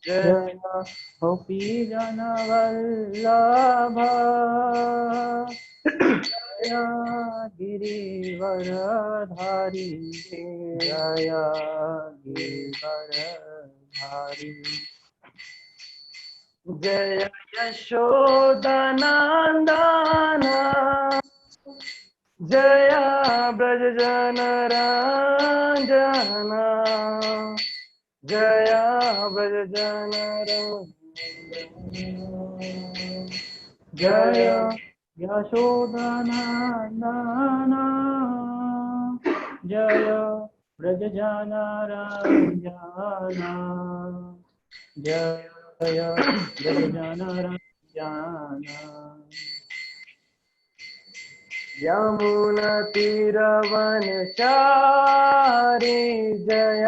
जय गोपी जन वल्लभ जय गिरिवरधारी जय गिरिवरधारी जय यशोदनंदन जय ब्रजजनरंजन जय ब्रजजनरंजन जय यशोदनंदन जय ब्रजजनरंजन जय ब्रजजनरंजन यमुनतीरवनचारी जय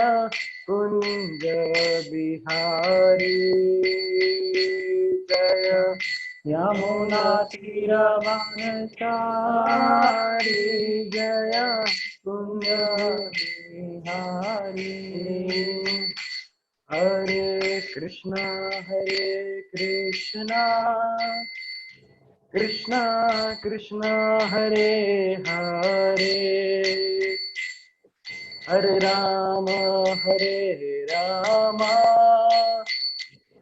कुंज बिहारी जय यमुनतीरवनचारी जय कुंज बिहारी हरे कृष्णा कृष्णा कृष्णा हरे हरे हरे राम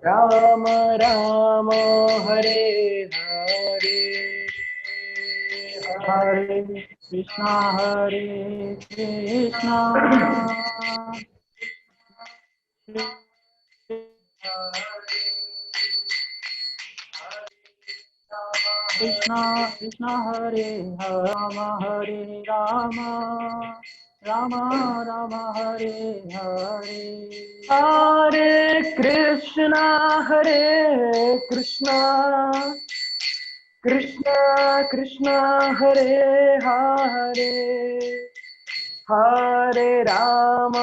राम राम हरे हरे हरे कृष्णा कृष्णा कृष्णा हरे राम राम राम हरे हरे हरे कृष्णा कृष्णा कृष्णा हरे हरे हरे राम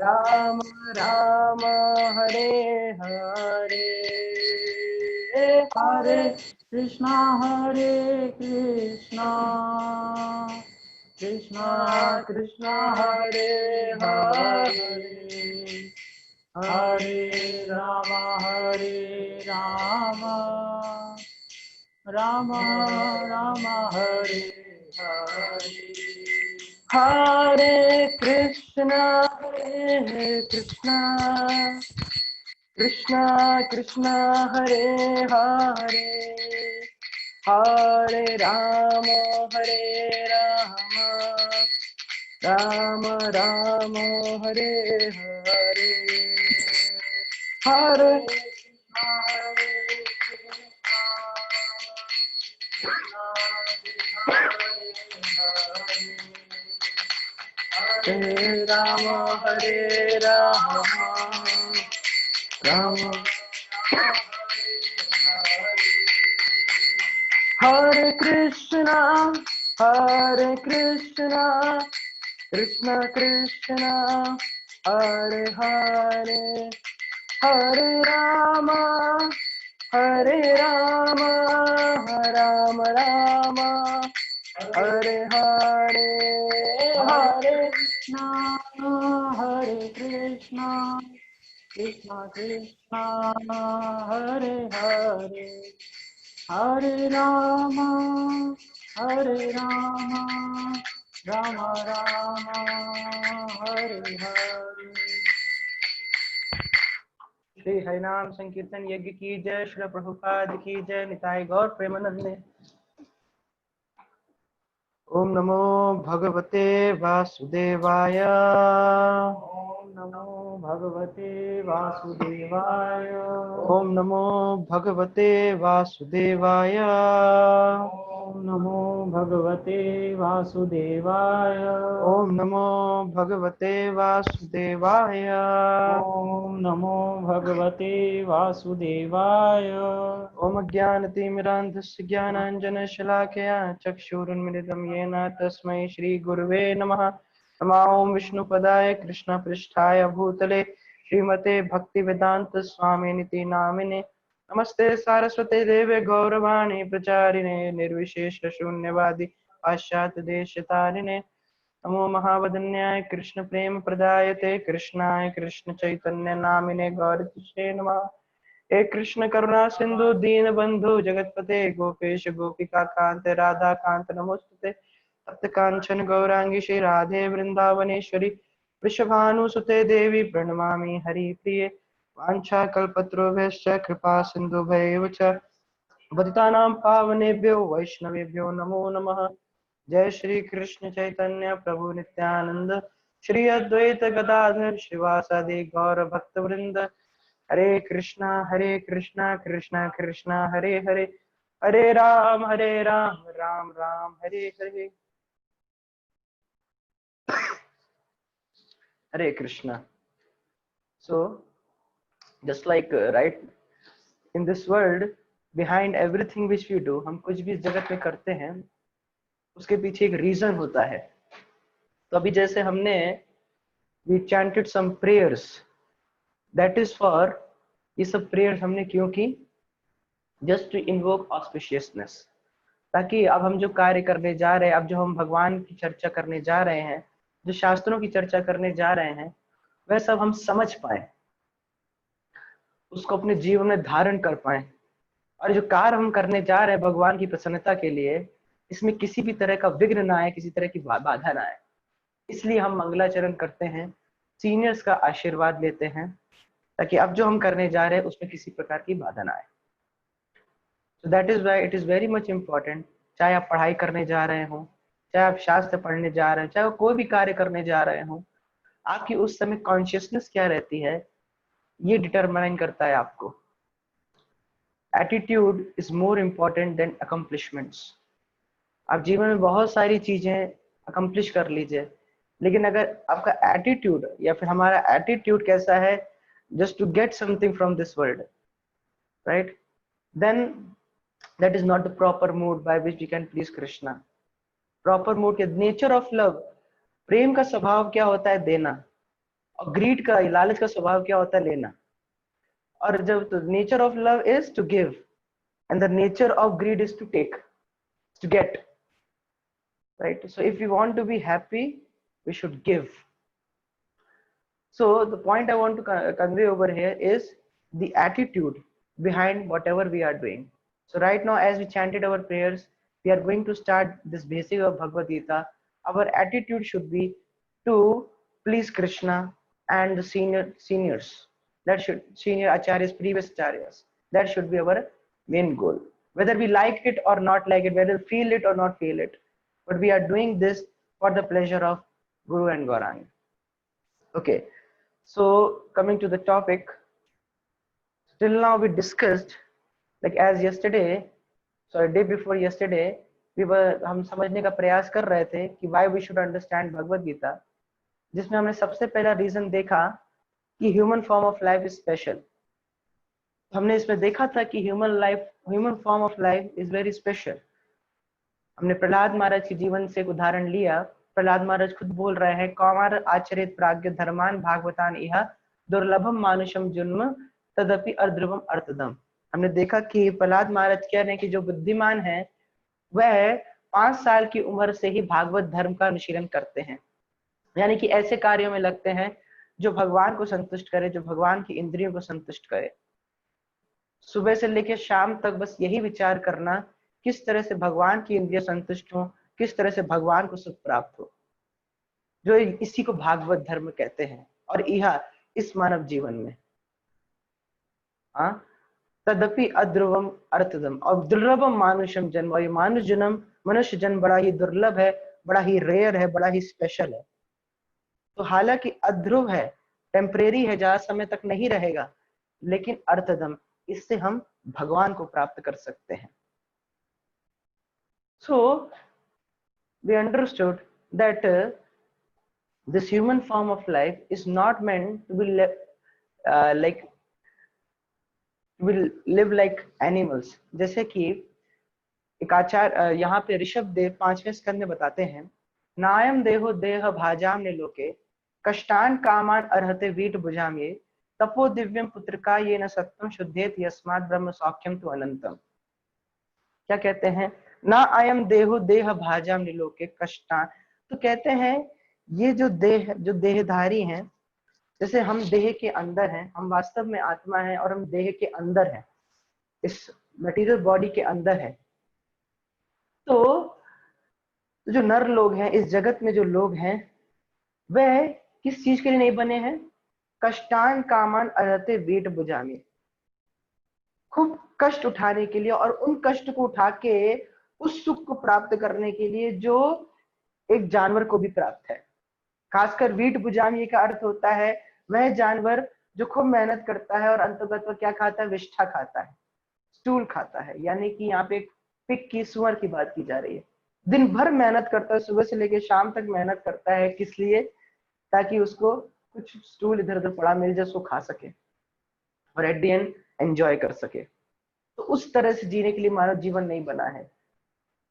राम राम हरे हरे हरे कृष्णा कृष्णा कृष्णा हरे हरे हरे राम राम राम हरे हरे हरे कृष्णा कृष्णा कृष्णा हरे हरे हरे राम राम राम हरे हरे हरे हरे राम राम हरे कृष्णा कृष्णा कृष्णा हरे हरे हरे राम राम राम हरे हरे हरे कृष्णा कृष्णा कृष्णा हरे हरे हरे राम राम राम हरे हरे श्री हरिनाम संकीर्तन यज्ञ की जय। श्री प्रभुपाद की जय। निताई गौर प्रेमानंद। ओम नमो भगवते वासुदेवाय। ओम नमो भगवते वासुदेवाय। ओम नमो भगवते वासुदेवाय। ओम नमो भगवते वासुदेवाय। ओम नमो भगवते वासुदेवाय। ओम नमो भगवते वासुदेवाय। ओम ज्ञानतिमिरान्धस्य ज्ञानाञ्जनशलाकया चक्षुरुन्मिलितं येन तस्मै श्रीगुरुवे नमः। नमो विष्णुपदाय कृष्णपृष्ठाय भूतले श्रीमते भक्तिवेदांत स्वामिनिति नामिने। नमस्ते सारस्वते देवे गौरवाणी प्रचारिणे निर्विशेष शून्यवादी पाश्चात्य देशतारिणे नमो महावदन्याय कृष्ण प्रेम प्रदायते कृष्णाय कृष्ण चैतन्य नामिने गौरतिषे नमः। हे कृष्ण करुणा सिंधु दीन बंधु जगतपते गोपेश गोपिका कांत राधा कांत नमोस्तुते। तप्त कांचन गौरांगी श्री राधे वृंदावनेश्वरी वृषभानुसुते देवी प्रणमामि हरिप्रिये। वाञ्छाकल्पतरुभ्यश्च कृपा सिन्धुभ्यैव च पतितानां पावनेभ्यो वैष्णवेभ्यो नमो नमः। जय श्री कृष्ण चैतन्य प्रभु नित्यानंद श्री अद्वैत गदाधर श्रीवासादि गौर भक्त वृंद। हरे कृष्णा कृष्णा कृष्णा हरे हरे, हरे राम राम राम हरे हरे। हरे Krishna. So just like right in this world, behind everything which we do, हम कुछ भी इस जगत में करते हैं उसके पीछे एक रीजन होता है। तो अभी जैसे हमने we chanted some prayers, that is for, ये सब प्रेयर्स हमने क्यों की? जस्ट टू इन्वोक ऑस्पिशियसनेस, ताकि अब हम जो कार्य करने जा रहे हैं, अब जो हम भगवान की चर्चा करने जा रहे हैं, जो शास्त्रों की चर्चा करने जा रहे हैं, वह सब हम समझ पाए, उसको अपने जीवन में धारण कर पाए। और जो कार्य हम करने जा रहे हैं भगवान की प्रसन्नता के लिए, इसमें किसी भी तरह का विघ्न ना आए, किसी तरह की बाधा ना आए। इसलिए हम मंगलाचरण करते हैं, सीनियर्स का आशीर्वाद लेते हैं, ताकि अब जो हम करने जा रहे हैं उसमें किसी प्रकार की बाधा ना आए। So that is why it is very much important, चाहे आप पढ़ाई करने जा रहे हो, चाहे आप शास्त्र पढ़ने जा रहे हैं, चाहे कोई भी कार्य करने जा रहे हो, आपकी उस समय कॉन्शियसनेस क्या रहती है, ये डिटरमाइन करता है आपको। Attitude is more important then accomplishments. आप जीवन में बहुत सारी चीजें अकम्प्लिश कर लीजिए, लेकिन अगर आपका एटीट्यूड या फिर हमारा एटीट्यूड कैसा है, just to get something from this world, right, then that is not the proper mood by which we can please Krishna. Proper mood के nature of love, प्रेम का स्वभाव क्या होता है? देना। और ग्रीड का, लालच का स्वभाव क्या होता है? लेना। और जब तो nature of love is to give and the nature of greed is to take, to get, right? So if we want to be happy, we should give. So the point I want to convey over here is the attitude behind whatever we are doing. So right now, as we chanted our prayers, we are going to start this basic of Bhagavad Gita. Our attitude should be to please Krishna and the seniors. That should, senior acharyas, previous acharyas. That should be our main goal. Whether we like it or not like it, whether we feel it or not feel it, but we are doing this for the pleasure of Guru and Gauranga. Okay. So coming to the topic, till now we discussed, like as yesterday, sorry, day before yesterday, हम समझने का प्रयास कर रहे थे कि why we should understand Bhagavad Gita, जिसमें हमने सबसे पहला रीजन देखा कि human form of life is special. हमने इसमें देखा था कि human form of life is very special. हमने प्रहलाद महाराज के जीवन से एक उदाहरण लिया। प्रहलाद महाराज खुद बोल रहे हैं, कौमार आचरित प्राज्ञ धर्मान भागवतान इह दुर्लभम मानुषम जन्म तदपि अर्ध्रुवम अर्थदम। हमने देखा कि प्रहलाद महाराज कह रहे हैं कि जो बुद्धिमान है वह 5 साल की उम्र से ही भागवत धर्म का अनुशीलन करते हैं, यानी कि ऐसे कार्यों में लगते हैं जो भगवान को संतुष्ट करे, जो भगवान की इंद्रियों को संतुष्ट करे। सुबह से लेकर शाम तक बस यही विचार करना, किस तरह से भगवान की इंद्रिय संतुष्ट हो, किस तरह से भगवान को सुख प्राप्त हो, जो इसी को भागवत धर्म कहते हैं। और यह इस मानव जीवन में तदपि अध्रुवम अर्थदम, और दुर्लभम मानुषम जन्म, और ये मानुष जन्म, मनुष्य जन्म बड़ा ही दुर्लभ है, बड़ा ही रेयर है, बड़ा ही स्पेशल है। तो हालांकि अध्रुव है, टेम्परेरी है, ज्यादा समय तक नहीं रहेगा, लेकिन अर्थदम, इससे हम भगवान को प्राप्त कर सकते हैं। So we understood that this human form of life is not meant to be will live like animals। जैसे कि एक आचार्य यहाँ पे ऋषभ देव 5वें स्कंद में बताते हैं, नायम देहो देह भाजाम ने लोके कष्टान कामान अर्हते वीट भुजाम ये तपो दिव्यम पुत्रका ये न सत्यम शुद्धेत यस्मात् ब्रह्म सौख्यम तु अनंतम। क्या कहते हैं? ना आयम देहो देह भाजाम निलोके कष्टा। तो कहते हैं ये जो देहधारी हैं, जैसे हम देह के अंदर हैं, हम वास्तव में आत्मा है और हम देह के अंदर हैं, इस मटेरियल बॉडी के अंदर है। तो जो नर लोग हैं, इस जगत में जो लोग हैं, वह किस चीज के लिए नहीं बने हैं? कष्टान कामान अरहते वेट बुझामी, खूब कष्ट उठाने के लिए और उन कष्ट को उठा के उस सुख को प्राप्त करने के लिए जो एक जानवर को भी प्राप्त है। खासकर वीट बुझामी का अर्थ होता है वह जानवर जो खूब मेहनत करता है और अंतर्गत वह क्या खाता है? विष्ठा खाता है, स्टूल खाता है। यानी कि यहाँ पे पिग की, सुअर की बात की जा रही है। दिन भर मेहनत करता है, सुबह से लेकर शाम तक मेहनत करता है, किस लिए? ताकि उसको कुछ स्टूल इधर उधर पड़ा मिल जाए, उसको खा सके और एट द एंड एंजॉय कर सके। तो उस तरह से जीने के लिए मानव जीवन नहीं बना है।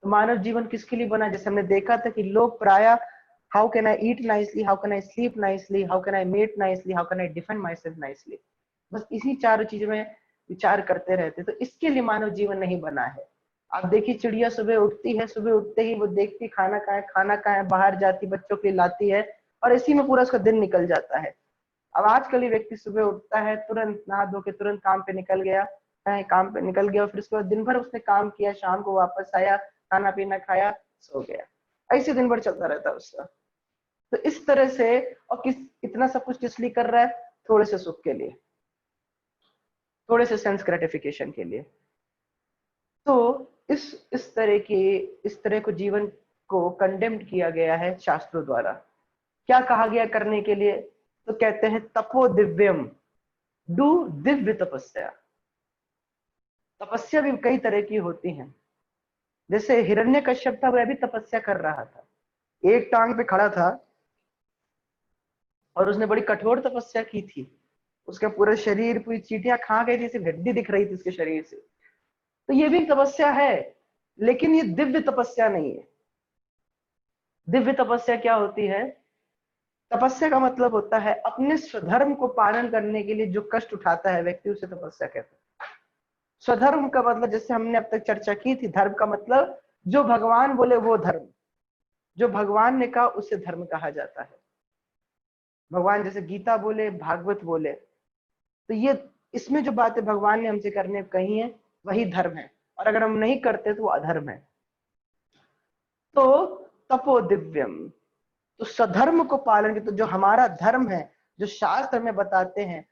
तो मानव जीवन किसके लिए बना? जैसे हमने देखा था कि लोग प्राय how can I eat nicely, how can I sleep nicely, how can I mate nicely, how can I defend my self nicely, बस इसी चारों चीजों में विचार करते रहते। तो इसके लिए मानव जीवन नहीं बना है। आप देखिए चिड़िया सुबह उठती है, सुबह उठते ही वो देखती खाना कहाँ है, खाना कहाँ है, बाहर जाती, बच्चों के लिए लाती है और इसी में पूरा उसका दिन निकल जाता है। अब आजकल ये व्यक्ति सुबह उठता है, तुरंत नहा धो के तुरंत काम पे निकल गया है, काम पे निकल गया और फिर उसके बाद दिन भर उसने काम किया, शाम को वापस आया, खाना पीना खाया, सो गया। ऐसे दिन भर चलता रहता है उसका। तो इस तरह से, और इतना सब कुछ किस लिए कर रहा है? थोड़े से सुख के लिए, थोड़े से सेंस ग्रेटिफिकेशन के लिए। तो इस तरह को जीवन को कंडेम्ड किया गया है शास्त्रों द्वारा। क्या कहा गया करने के लिए? तो कहते हैं तपो दिव्यम, डू दिव्य तपस्या। तपस्या भी कई तरह की होती हैं। जैसे हिरण्यकश्यप था, वह भी तपस्या कर रहा था, एक टांग पे खड़ा था और उसने बड़ी कठोर तपस्या की थी। उसका पूरा शरीर, पूरी चींटियां खा गई थी, सिर्फ हड्डी दिख रही थी उसके शरीर से। तो ये भी तपस्या है, लेकिन ये दिव्य तपस्या नहीं है। दिव्य तपस्या क्या होती है? तपस्या का मतलब होता है अपने स्वधर्म को पालन करने के लिए जो कष्ट उठाता है व्यक्ति, उसे तपस्या कहते हैं। स्वधर्म का मतलब, जैसे हमने अब तक चर्चा की थी, धर्म का मतलब जो भगवान बोले वो धर्म, जो भगवान ने कहा उसे धर्म कहा जाता है। भगवान जैसे गीता बोले, भागवत बोले, तो ये इसमें जो बातें भगवान ने हमसे करने कही है वही धर्म है, और अगर हम नहीं करते तो वो अधर्म है। तो तपो दिव्यम, तो सधर्म को पालन, तो जो हमारा धर्म है, जो शास्त्र में बताते हैं,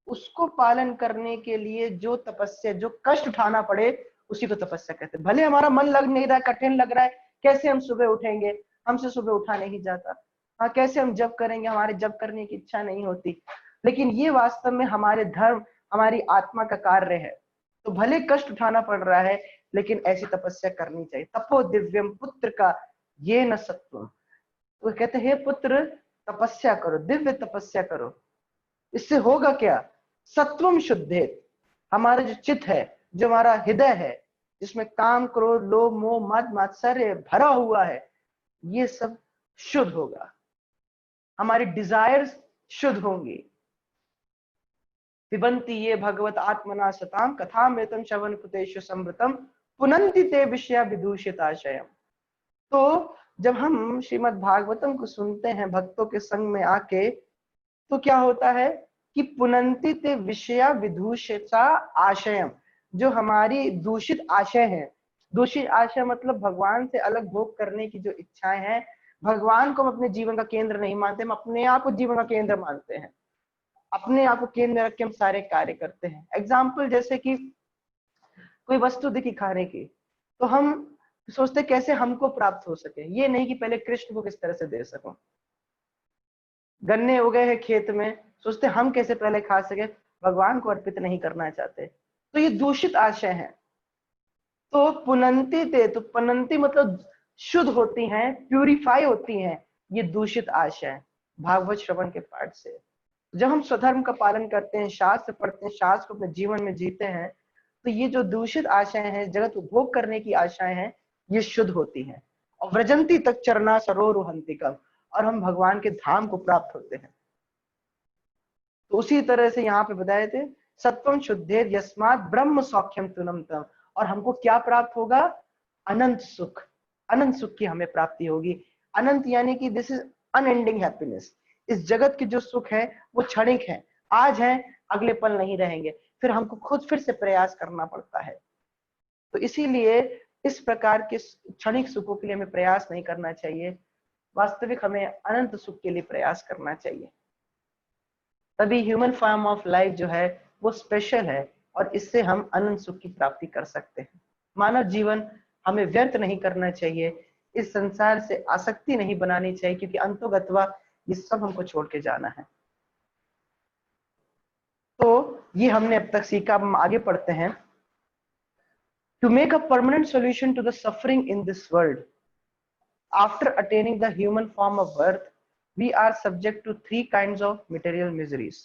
उसको पालन करने के लिए जो तपस्या, जो कष्ट उठाना पड़े, उसी को तपस्या कहते हैं। भले हमारा मन लग नहीं रहा है, कठिन लग रहा है, कैसे हम सुबह उठेंगे, हमसे सुबह उठा नहीं जाता, हाँ कैसे हम जप करेंगे, हमारे जप करने की इच्छा नहीं होती, लेकिन ये वास्तव में हमारे धर्म, हमारी आत्मा का कार्य है। तो भले कष्ट उठाना पड़ रहा है, लेकिन ऐसी तपस्या करनी चाहिए। तपो दिव्यम पुत्र का ये न सत्वम, वो कहते हैं पुत्र तपस्या करो, दिव्य तपस्या करो। इससे होगा क्या? सत्वम शुद्धेत, हमारा जो चित्त है, जो हमारा हृदय है, जिसमें काम, क्रोध, लोभ, मोह, मद मात्सर्य भरा हुआ है, ये सब शुद्ध होगा, हमारी डिजायर्स शुद्ध होंगी। पिबंती ये भगवत आत्मना सताम कथामृतम श्रवण पुतेषु समृतम पुनंति ते विषया विदूषिताशयम। तो जब हम श्रीमद् भागवतम को सुनते हैं भक्तों के संग में आके, तो क्या होता है कि पुनंति ते विषया विदूषिता आशयम, जो हमारी दूषित आशय है, दूषित आशय मतलब भगवान से अलग भोग करने की जो इच्छाएं हैं, भगवान को हम अपने जीवन का केंद्र नहीं मानते, हम अपने आप को जीवन का केंद्र मानते हैं, अपने आप को केंद्र में रख के हम सारे कार्य करते हैं। एग्जाम्पल, जैसे कि कोई वस्तु दिखी खाने की, तो हम सोचते कैसे हमको प्राप्त हो सके, ये नहीं कि पहले कृष्ण को किस तरह से दे सकूं। गन्ने उगे हैं खेत में, सोचते हम कैसे पहले खा सके, भगवान को अर्पित नहीं करना चाहते। तो ये दूषित आशय है। तो पुनंती ते, तो पुनंती मतलब शुद्ध होती हैं, प्यूरिफाई होती हैं ये दूषित आशय भागवत श्रवण के पाठ से। जब हम स्वधर्म का पालन करते हैं, शास्त्र पढ़ते हैं, शास्त्र को अपने जीवन में जीते हैं, तो ये जो दूषित आशाएं हैं, जगत उपभोग करने की आशाएं हैं, ये शुद्ध होती हैं। और व्रजंती तक चरना सरोरुहंतिकम, और हम भगवान के धाम को प्राप्त होते हैं। तो उसी तरह से यहाँ पे बताए थे सत्वम शुद्धेर यस्मात् ब्रह्म सौख्यम तुनम तम, और हमको क्या प्राप्त होगा? अनंत सुख, अनंत सुख की हमें प्राप्ति होगी। अनंत यानी कि दिस इज अनएंडिंग हैप्पीनेस। इस जगत की जो सुख है वो क्षणिक है, आज है, अगले पल नहीं रहेंगे, फिर हमको खुद फिर से प्रयास करना पड़ता है। तो इसीलिए इस प्रकार के क्षणिक सुखों के लिए हमें प्रयास नहीं करना चाहिए, वास्तविक हमें अनंत सुख के लिए प्रयास करना चाहिए। तभी ह्यूमन फॉर्म ऑफ लाइफ जो है वो स्पेशल है और इससे हम अनंत सुख की प्राप्ति कर सकते हैं। मानव जीवन हमें व्यर्थ नहीं करना चाहिए, इस संसार से आसक्ति नहीं बनानी चाहिए, क्योंकि अंतोगत्वा ये सब हमको छोड़ के जाना है। तो ये हमने अब तक सीखा, हम आगे पढ़ते हैं। To make a permanent solution to the suffering in this world, after attaining the human form of birth, we are subject to 3 kinds of material miseries.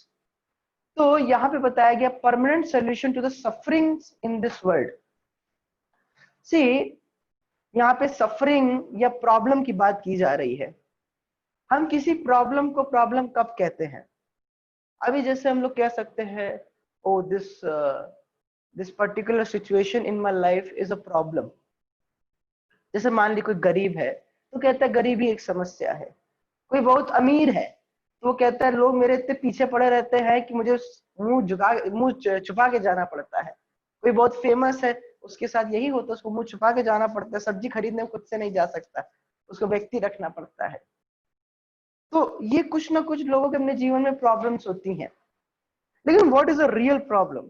तो यहां पे बताया गया permanent solution to the sufferings in this world. See, यहाँ पे suffering या problem की बात की जा रही है। हम किसी प्रॉब्लम को प्रॉब्लम कब कहते हैं? अभी जैसे हम लोग कह सकते हैं, oh this particular situation in my life is a problem. जैसे मान ली कोई गरीब है तो कहता है गरीबी एक समस्या है। कोई बहुत अमीर है तो वो कहता है लोग मेरे इतने पीछे पड़े रहते हैं कि मुझे मुंह छुपा के जाना पड़ता है। कोई बहुत फेमस है, उसके साथ यही होता है, उसको मुंह छुपा के जाना पड़ता है, सब्जी खरीदने खुद से नहीं जा सकता, उसको व्यक्ति रखना पड़ता है। तो ये कुछ ना कुछ लोगों के अपने जीवन में प्रॉब्लम्स होती हैं। लेकिन what is a real problem?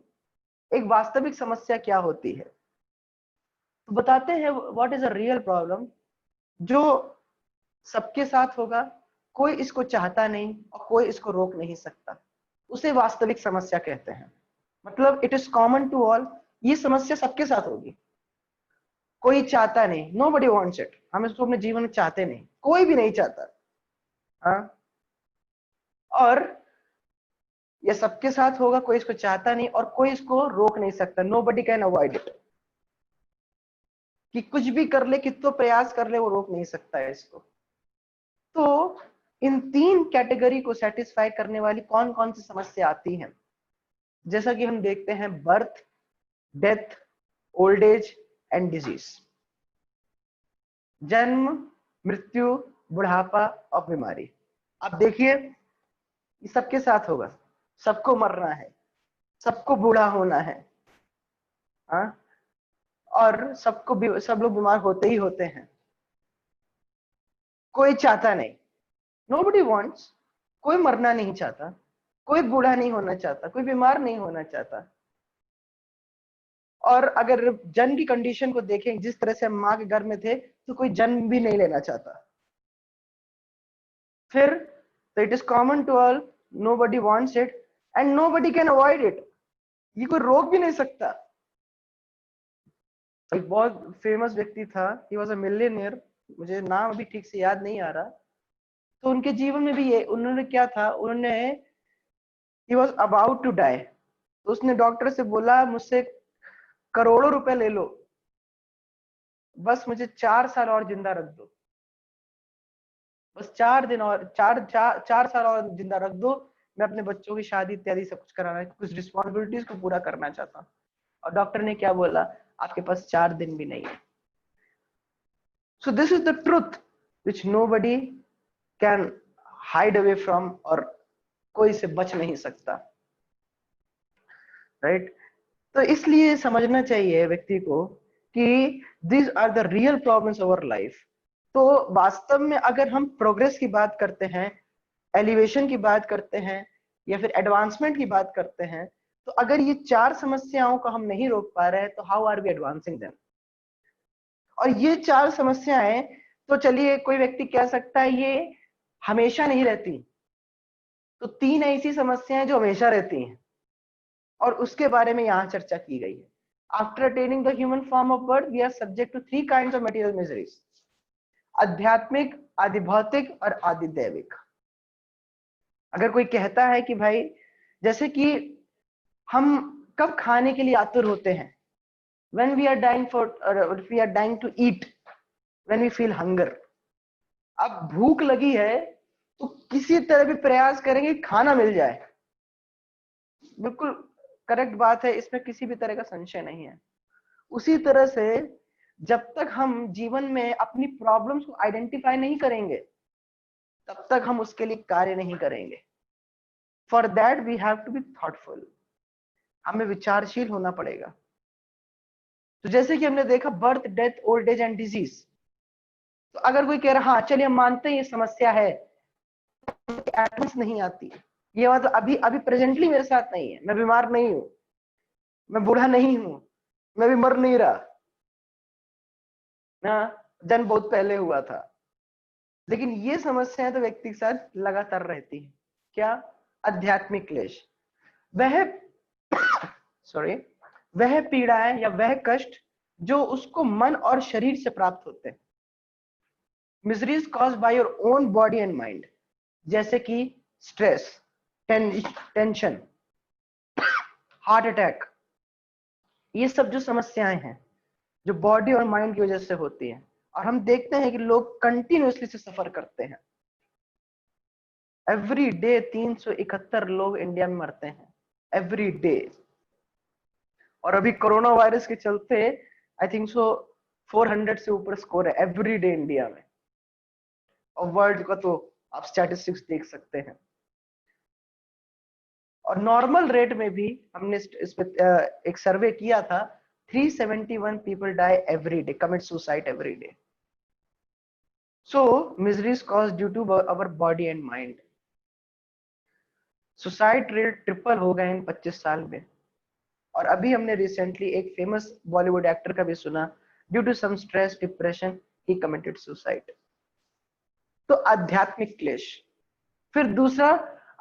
एक वास्तविक समस्या क्या होती है? तो बताते हैं what is a real problem, जो सबके साथ होगा, कोई इसको चाहता नहीं और कोई इसको रोक नहीं सकता, उसे वास्तविक समस्या कहते हैं। मतलब it is common to all, ये समस्या सबके साथ होगी। कोई चाहता नहीं, नो बडी वॉन्ट्स इट, हम इसको अपने जीवन में चाहते नहीं, कोई भी नहीं चाहता। हाँ, और ये सबके साथ होगा, कोई इसको चाहता नहीं और कोई इसको रोक नहीं सकता, nobody can avoid it. कि कुछ भी कर ले, कितना प्रयास कर ले, वो रोक नहीं सकता है इसको। तो इन 3 कैटेगरी को सेटिस्फाई करने वाली कौन कौन सी समस्या आती है? जैसा कि हम देखते हैं, birth, death, old age and disease. जन्म, मृत्यु, बुढ़ापा और बीमारी। अब देखिए, ये सबके साथ होगा, सबको मरना है, सबको बूढ़ा होना है, हाँ, और सब लोग बीमार होते ही होते हैं। कोई चाहता नहीं, nobody wants, कोई मरना नहीं चाहता, कोई बूढ़ा नहीं होना चाहता, कोई बीमार नहीं होना चाहता। और अगर जन्म की कंडीशन को देखें, जिस तरह से हम माँ के गर्भ में थे, तो कोई जन्म भी नहीं लेना चाहता। फिर तो it is common to all, nobody wants it and nobody can avoid it, ये कोई रोक भी नहीं सकता। एक बहुत फेमस व्यक्ति था, he was a millionaire, मुझे नाम अभी ठीक से याद नहीं आ रहा। तो उनके जीवन में भी ये, उन्होंने क्या था, उन्होंने he was about to die, तो उसने डॉक्टर से बोला मुझसे करोड़ों रुपए ले लो, बस मुझे 4 साल और जिंदा रख दो, बस 4 दिन और 4 साल और जिंदा रख दो, मैं अपने बच्चों की शादी इत्यादि सब कुछ कराना है, कुछ रिस्पॉन्सिबिलिटीज को पूरा करना चाहता हूँ। और डॉक्टर ने क्या बोला, आपके पास 4 दिन भी नहीं है। So this is the truth which nobody can hide away from, और कोई इसे बच नहीं सकता, राइट? तो इसलिए समझना चाहिए व्यक्ति को कि these are the real problems of our life. तो वास्तव में अगर हम प्रोग्रेस की बात करते हैं, एलिवेशन की बात करते हैं, या फिर एडवांसमेंट की बात करते हैं, तो अगर ये 4 समस्याओं को हम नहीं रोक पा रहे हैं, तो how are we advancing them? और ये 4 समस्याएं, तो चलिए कोई व्यक्ति कह सकता है ये हमेशा नहीं रहती, तो 3 ऐसी समस्याएं जो हमेशा रहती हैं, और उसके बारे में यहाँ चर्चा की गई है। After attaining the human form of birth, we are subject to 3 kinds of material miseries, आध्यात्मिक, आदि भौतिक और आदि दैविक। अगर कोई कहता है कि भाई, जैसे कि हम कब खाने के लिए आतुर होते हैं, when we are dying for, we are dying to eat, when we feel hunger। अब भूख लगी है तो किसी तरह भी प्रयास करेंगे खाना मिल जाए, बिल्कुल करेक्ट बात है, इसमें किसी भी तरह का संशय नहीं है। उसी तरह से जब तक हम जीवन में अपनी प्रॉब्लम्स को आइडेंटिफाई नहीं करेंगे तब तक हम उसके लिए कार्य नहीं करेंगे। For that we have to be thoughtful, हमें विचारशील होना पड़ेगा। तो जैसे कि हमने देखा birth, death, old age and disease, तो अगर कोई कह रहा हाँ चलिए हम मानते हैं ये समस्या है, एटम्स नहीं आती, ये बात अभी अभी प्रेजेंटली मेरे साथ नहीं है, मैं बीमार नहीं हूं, मैं बूढ़ा नहीं हूं, मैं भी मर नहीं रहा ना, जन्म बहुत पहले हुआ था। लेकिन ये समस्याएं तो व्यक्ति के साथ लगातार रहती है। क्या? आध्यात्मिक क्लेश। वह सॉरी वह पीड़ाएं या वह कष्ट जो उसको मन और शरीर से प्राप्त होते हैं। Miseries caused by your own body and mind, जैसे कि स्ट्रेस, टेंशन, हार्ट अटैक, ये सब जो समस्याएं हैं जो बॉडी और माइंड की वजह से होती हैं, और हम देखते हैं कि लोग कंटिन्यूअसली से सफर करते हैं। एवरी डे 371 लोग इंडिया में मरते हैं, एवरी डे। और अभी कोरोना वायरस के चलते आई थिंक सो 400 से ऊपर स्कोर है एवरी डे इंडिया में, और वर्ल्ड का तो आप स्टैटिस्टिक्स देख सकते हैं। और नॉर्मल रेट में भी हमने इस पे एक सर्वे किया था, 371 people die every day, commit suicide every day. So misery is caused due to our body and mind. Suicide rate triple हो गए इन 25 साल में। और अभी हमने रिसेंटली एक फेमस बॉलीवुड एक्टर का भी सुना, due to some stress, depression, he committed suicide. तो आध्यात्मिक क्लेश। फिर दूसरा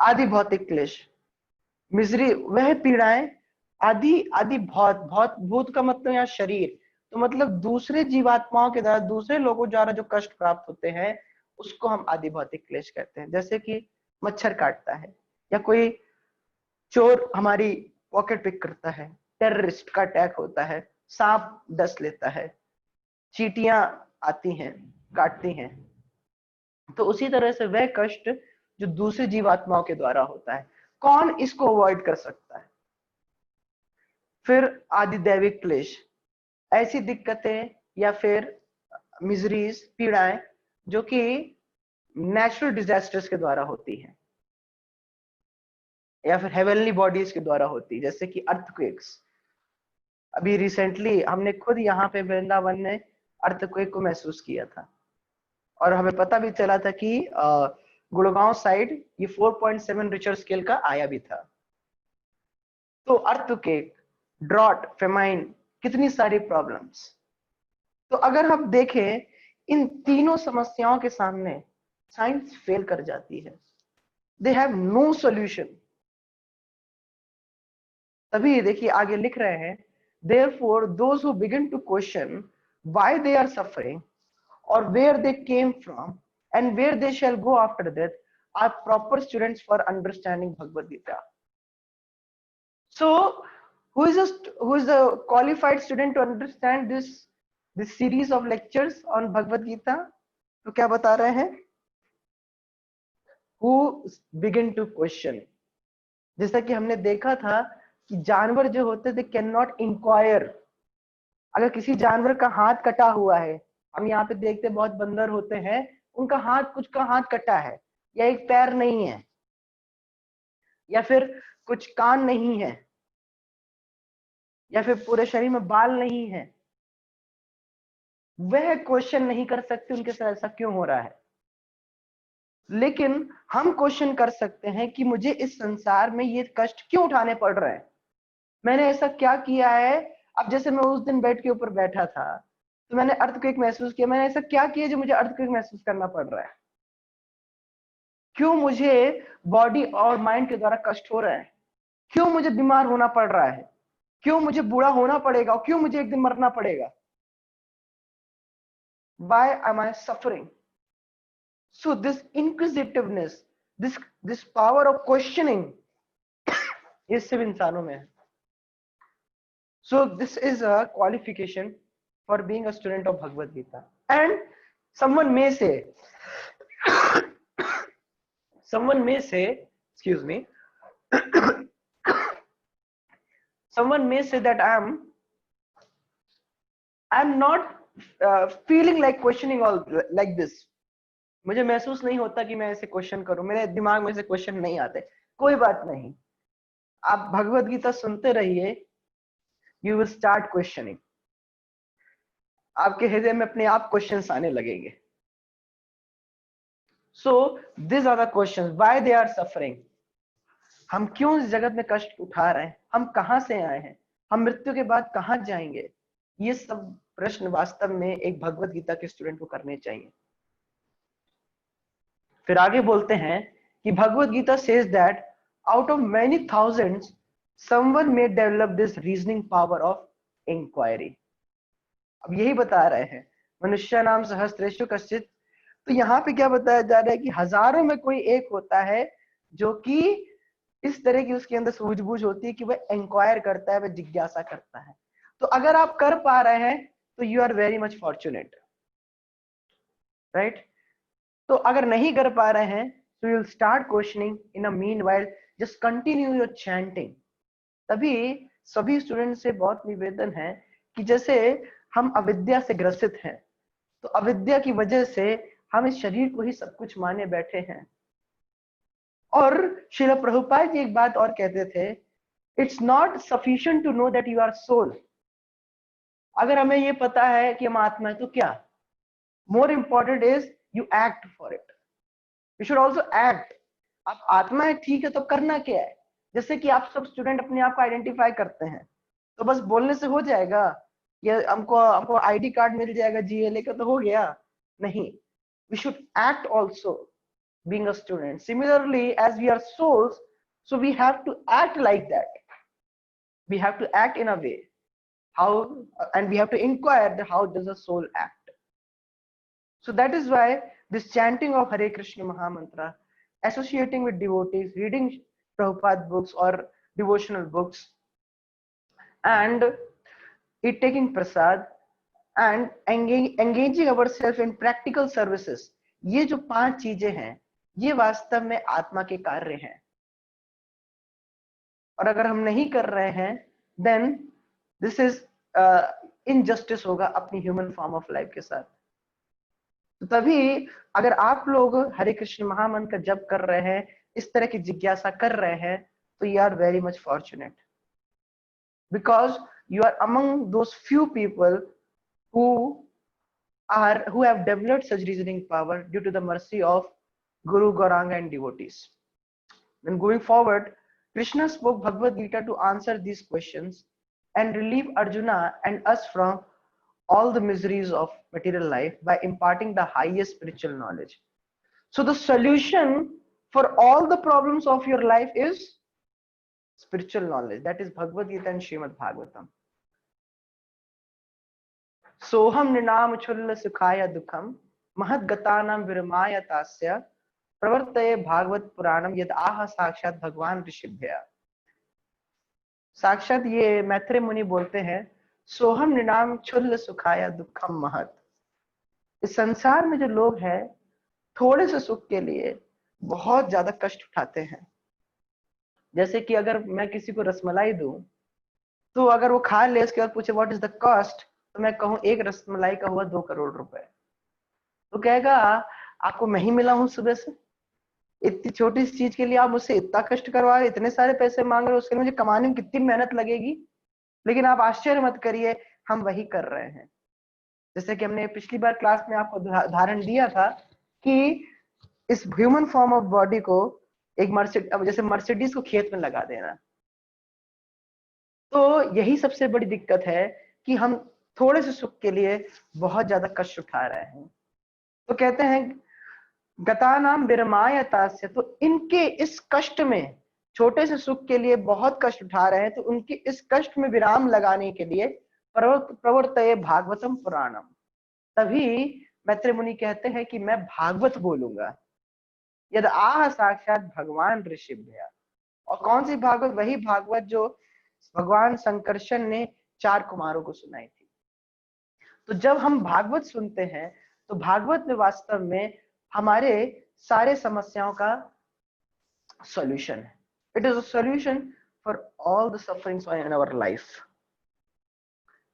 आदि भौतिक क्लेश। मिजरी वह पीड़ाएं, आदि आदि भौत, भौत भूत का मतलब यहाँ शरीर, तो मतलब दूसरे जीवात्माओं के द्वारा, दूसरे लोगों द्वारा जो कष्ट प्राप्त होते हैं उसको हम आदि भौतिक क्लेश कहते हैं। जैसे कि मच्छर काटता है, या कोई चोर हमारी पॉकेट पिक करता है, टेररिस्ट का अटैक होता है, सांप डस लेता है, चींटियां आती हैं काटती हैं। तो उसी तरह से वह कष्ट जो दूसरे जीवात्माओं के द्वारा होता है, कौन इसको अवॉइड कर सकता है? फिर आदिदैविक क्लेश, ऐसी दिक्कतें या फिर मिजरीज, पीड़ाएं जो कि नेचुरल डिजास्टर्स के द्वारा होती हैं या फिर हेवनली बॉडीज के द्वारा होती है, जैसे कि अर्थक्वेक्स। अभी रिसेंटली हमने खुद यहाँ पे वृंदावन में अर्थक्वेक को महसूस किया था, और हमें पता भी चला था कि गुड़गांव साइड ये 4.7 रिक्टर स्केल का आया भी था। तो अर्थक्वेक, ड्रॉट, फेमाइन, कितनी सारी प्रॉब्लम्स। तो अगर हम देखें इन तीनों समस्याओं के सामने साइंस फेल कर जाती है, दे हैव नो सॉल्यूशन। तभी देखिए आगे लिख रहे हैं, therefore those who begin to question why they are suffering or where they came from and where they shall go after death are proper students for understanding Bhagavad Gita. So who is a qualified student to understand this series of lectures on Bhagavad Gita? तो क्या बता रहे हैं? Who begin to question, जैसा कि हमने देखा था कि जानवर जो होते थे कैन नॉट इंक्वायर। अगर किसी जानवर का हाथ कटा हुआ है, हम यहाँ पे देखते बहुत बंदर होते हैं, उनका हाथ, कुछ का हाथ कटा है, या एक पैर नहीं है, या फिर कुछ कान नहीं है, या फिर पूरे शरीर में बाल नहीं है, वह क्वेश्चन नहीं कर सकते उनके साथ ऐसा क्यों हो रहा है। लेकिन हम क्वेश्चन कर सकते हैं कि मुझे इस संसार में ये कष्ट क्यों उठाने पड़ रहे हैं, मैंने ऐसा क्या किया है। अब जैसे मैं उस दिन बेड के ऊपर बैठा था तो मैंने अर्थक्वेक महसूस किया, मैंने ऐसा क्या किया जो मुझे अर्थक्वेक महसूस करना पड़ रहा है? क्यों मुझे बॉडी और माइंड के द्वारा कष्ट हो रहा है? क्यों मुझे बीमार होना पड़ रहा है? क्यों मुझे बूढ़ा होना पड़ेगा, और क्यों मुझे एक दिन मरना पड़ेगा? Why am I suffering? So this inquisitiveness, this power of questioning, ये सिर्फ इंसानों में है। So this is a qualification for being a student of Bhagavad Gita. And someone may say, excuse me, someone may say that I'm not feeling like questioning all like this, मुझे महसूस नहीं होता कि मैं ऐसे क्वेश्चन करूं, मेरे दिमाग में से क्वेश्चन नहीं आते, कोई बात नहीं, आप भगवत गीता सुनते रहिए, यू विल स्टार्ट क्वेश्चनिंग, आपके हृदय में अपने आप क्वेश्चंस आने लगेंगे। So this are the questions, why they are suffering, हम क्यों इस जगत में कष्ट उठा रहे हैं, हम कहां से आए हैं, हम मृत्यु के बाद कहां जाएंगे, ये सब प्रश्न वास्तव में एक भगवत गीता के स्टूडेंट को करने चाहिए। फिर आगे बोलते हैं कि Bhagavad Gita says that out of many thousands someone may develop this reasoning power of inquiry. अब यही बता रहे हैं, मनुष्य नाम सहस्त्रेषु कश्चित, तो यहाँ पे क्या बताया जा रहा है कि हजारों में कोई एक होता है जो कि इस तरह की उसके अंदर सूझबूझ होती है कि वह इंक्वायर करता है, वह जिज्ञासा करता है। तो अगर आप कर पा रहे हैं तो you are very much fortunate, right. तो अगर नहीं कर पा रहे हैं तो you will start questioning, in a meanwhile just continue your chanting. तभी सभी स्टूडेंट से बहुत निवेदन है कि जैसे हम अविद्या से ग्रसित हैं, तो अविद्या की वजह से हम इस शरीर को ही सब कुछ माने बैठे हैं। और श्रील प्रभुपाद जी एक बात और कहते थे, it's not sufficient to know that you are soul. अगर हमें ये पता है कि हम आत्मा है तो क्या, more important is you act for it, you should also act. आप आत्मा है ठीक है, तो करना क्या है, जैसे कि आप सब स्टूडेंट अपने आप को आइडेंटिफाई करते हैं, तो बस बोलने से हो जाएगा, ये हमको हमको आईडी कार्ड मिल जाएगा जीएलए का तो हो गया, नहीं, we should act also being a student. Similarly, as we are souls, so we have to act like that. We have to act in a way how, and we have to inquire that how does a soul act. So that is why this chanting of Hare Krishna Mahamantra, associating with devotees, reading Prabhupada books or devotional books, and it taking prasad, and engaging ourselves in practical services, ये जो 5 चीजें हैं, ये वास्तव में आत्मा के कार्य हैं। और अगर हम नहीं कर रहे हैं देन दिस इज इनजस्टिस होगा अपनी ह्यूमन फॉर्म ऑफ लाइफ के साथ। तो तभी अगर आप लोग हरे कृष्ण महामंत्र का जप कर रहे हैं, इस तरह की जिज्ञासा कर रहे हैं, तो you are very much fortunate, because you are among those few people who have developed such reasoning power due to the mercy of Guru, Gauranga and devotees. Then going forward, Krishna spoke Bhagavad Gita to answer these questions and relieve Arjuna and us from all the miseries of material life by imparting the highest spiritual knowledge. So the solution for all the problems of your life is spiritual knowledge. That is Bhagavad Gita and Srimad Bhagavatam. सोहम निनाम छुल्ल सुखाय दुखम महद गतानाम विरमाय तास्य प्रवर्तये भागवत पुराणम यद आह साक्षात भगवान ऋषिभ्य। साक्षात ये मैत्रेय मुनि बोलते हैं, सोहम निनाम छुल्ल सुखाय दुखम महत। इस संसार में जो लोग हैं थोड़े से सुख के लिए बहुत ज्यादा कष्ट उठाते हैं। जैसे कि अगर मैं किसी को रसमलाई दूं, तो अगर वो खा ले उसके बाद पूछे व्हाट इज द कॉस्ट, तो मैं कहूं एक रसमलाई का हुआ 2 करोड़ रुपए, तो कहेगा आपको मैं ही मिला हूं सुबह से, इतनी छोटी सी चीज के लिए आप मुझसे इतना कष्ट करवा रहे, इतने सारे पैसे मांग रहे हो, उसके लिए मुझे कमाने में कितनी मेहनत लगेगी। लेकिन आप आश्चर्य मत करिए, हम वही कर रहे हैं। जैसे कि हमने पिछली बार क्लास में आपको उदाहरण दिया था कि इस ह्यूमन फॉर्म ऑफ बॉडी को एक जैसे मर्सिडीज को खेत में लगा देना, तो यही सबसे बड़ी दिक्कत है कि हम थोड़े से सुख के लिए बहुत ज्यादा कष्ट उठा रहे हैं। तो कहते हैं गतानाम विरमायतास्य, तो इनके इस कष्ट में, छोटे से सुख के लिए बहुत कष्ट उठा रहे हैं, तो उनके इस कष्ट में विराम लगाने के लिए प्रवर्तये भागवतम पुराणम। तभी मैत्रेय मुनि कहते हैं कि मैं भागवत बोलूंगा, यद आह साक्षात भगवान ऋषिभ्य। और कौन सी भागवत, वही भागवत जो भगवान संकर्षण ने 4 कुमारों को सुनाई थी। तो जब हम भागवत सुनते हैं तो भागवत में वास्तव में हमारे सारे समस्याओं का सॉल्यूशन है। It is a solution for all the sufferings in our life.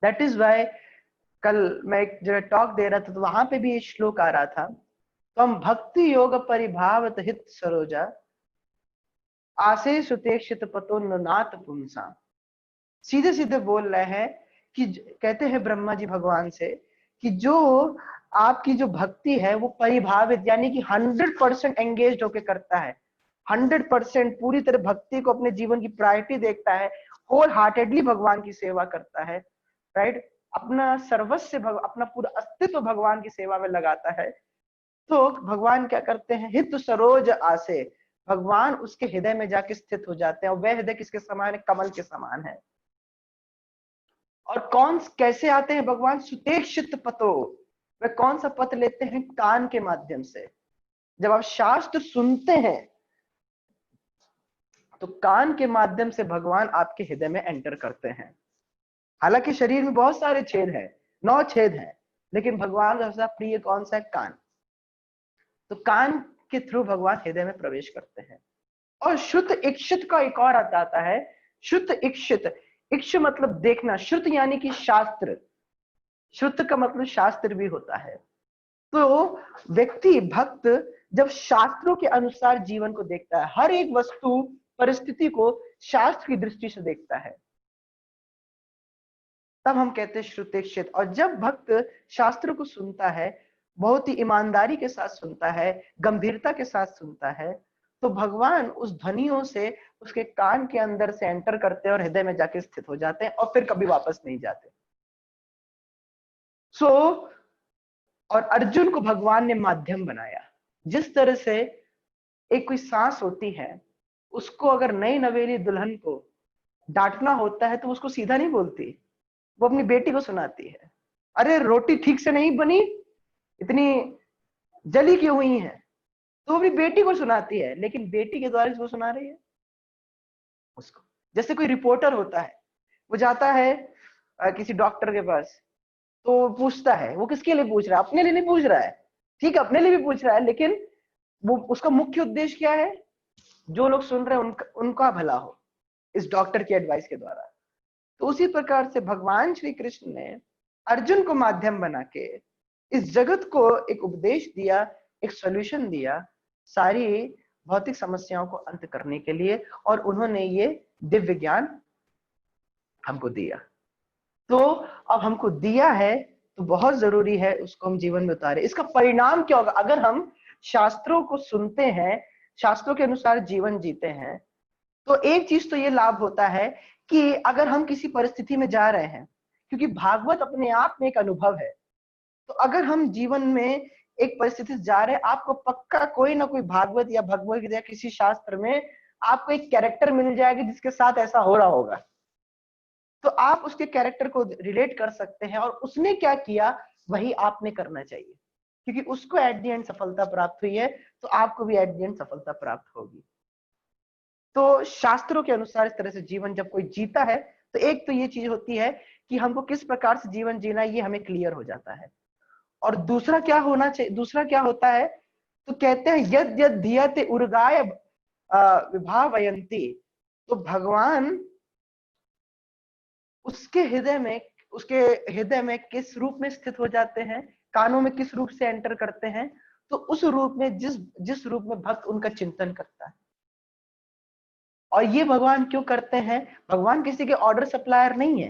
That is why कल मैं एक जगह टॉक दे रहा था तो वहां पे भी ये श्लोक आ रहा था, तो हम भक्ति योग परिभावत हित सरोजा आसे सुतेक्षित पतोन्नाथ पुंसा। सीधे सीधे बोल रहे हैं कि कहते हैं ब्रह्मा जी भगवान से कि जो आपकी जो भक्ति है वो परिभावित यानी कि 100% एंगेज होकर करता है, 100% पूरी तरह भक्ति को अपने जीवन की प्रायोरिटी देखता है, होल हार्टेडली भगवान की सेवा करता है, राइट, अपना सर्वस्व अपना पूरा अस्तित्व भगवान की सेवा में लगाता है, तो भगवान क्या करते हैं, हित सरोज आसे, भगवान उसके हृदय में जाके स्थित हो जाते हैं। और वह हृदय किसके समान है, कमल के समान है। और कौन कैसे आते हैं भगवान, सुतेक्षित पतो, वे कौन सा पथ लेते हैं, कान के माध्यम से। जब आप शास्त्र सुनते हैं तो कान के माध्यम से भगवान आपके हृदय में एंटर करते हैं। हालांकि शरीर में बहुत सारे छेद हैं, 9 छेद हैं, लेकिन भगवान का सबसे प्रिय कौन सा है, कान। तो कान के थ्रू भगवान हृदय में प्रवेश करते हैं। और शुद्ध इक्षित का एक और अर्थ आता है, शुद्ध इक्षित, इक्ष मतलब देखना, श्रुत यानी कि शास्त्र, श्रुत का मतलब शास्त्र भी होता है। तो व्यक्ति भक्त जब शास्त्रों के अनुसार जीवन को देखता है, हर एक वस्तु परिस्थिति को शास्त्र की दृष्टि से देखता है, तब हम कहते हैं श्रुतेक्षित। और जब भक्त शास्त्र को सुनता है, बहुत ही ईमानदारी के साथ सुनता है, गंभीरता के साथ सुनता है, तो भगवान उस ध्वनियों से उसके कान के अंदर से एंटर करते हैं और हृदय में जाके स्थित हो जाते हैं और फिर कभी वापस नहीं जाते। सो और अर्जुन को भगवान ने माध्यम बनाया। जिस तरह से एक कोई सांस होती है, उसको अगर नई नवेली दुल्हन को डांटना होता है तो उसको सीधा नहीं बोलती, वो अपनी बेटी को सुनाती है, अरे रोटी ठीक से नहीं बनी, इतनी जली क्यों हुई है, तो वो अपनी बेटी को सुनाती है, लेकिन बेटी के द्वारा इसको सुना रही है उसको। जैसे कोई रिपोर्टर होता है, वो जाता है किसी डॉक्टर के पास, तो पूछता है, वो किसके लिए पूछ रहा है, अपने लिए नहीं पूछ रहा है, ठीक है अपने लिए भी पूछ रहा है, लेकिन वो उसका मुख्य उद्देश्य क्या है, जो लोग सुन रहे हैं उनका भला हो इस डॉक्टर की एडवाइस के द्वारा। तो उसी प्रकार से भगवान श्री कृष्ण ने अर्जुन को माध्यम बना के इस जगत को एक उपदेश दिया, एक सॉल्यूशन दिया सारी भौतिक समस्याओं को अंत करने के लिए, और उन्होंने ये दिव्य ज्ञान हमको दिया। तो अब हमको दिया है तो बहुत जरूरी है उसको हम जीवन में उतारे। इसका परिणाम क्या होगा, अगर हम शास्त्रों को सुनते हैं, शास्त्रों के अनुसार जीवन जीते हैं, तो एक चीज तो ये लाभ होता है कि अगर हम किसी परिस्थिति में जा रहे हैं, क्योंकि भागवत अपने आप में एक अनुभव है, तो अगर हम जीवन में एक परिस्थिति से जा रहे हैं, आपको पक्का कोई ना कोई भागवत या भगवत गीता या किसी शास्त्र में आपको एक कैरेक्टर मिल जाएगा जिसके साथ ऐसा हो रहा होगा, तो आप उसके कैरेक्टर को रिलेट कर सकते हैं और उसने क्या किया वही आपने करना चाहिए, क्योंकि उसको एट द एंड सफलता प्राप्त हुई है, तो आपको भी एट द एंड सफलता प्राप्त होगी। तो शास्त्रों के अनुसार इस तरह से जीवन जब कोई जीता है, तो एक तो ये चीज होती है कि हमको किस प्रकार से जीवन जीना है ये हमें क्लियर हो जाता है। और दूसरा क्या होना चाहिए, दूसरा क्या होता है, तो कहते हैं यद यद धियते उर्गाय विभावयन्ति, तो भगवान उसके हृदय में किस रूप में स्थित हो जाते हैं, कानों में किस रूप से एंटर करते हैं, तो उस रूप में जिस रूप में भक्त उनका चिंतन करता है। और ये भगवान क्यों करते हैं, भगवान किसी के ऑर्डर सप्लायर नहीं है,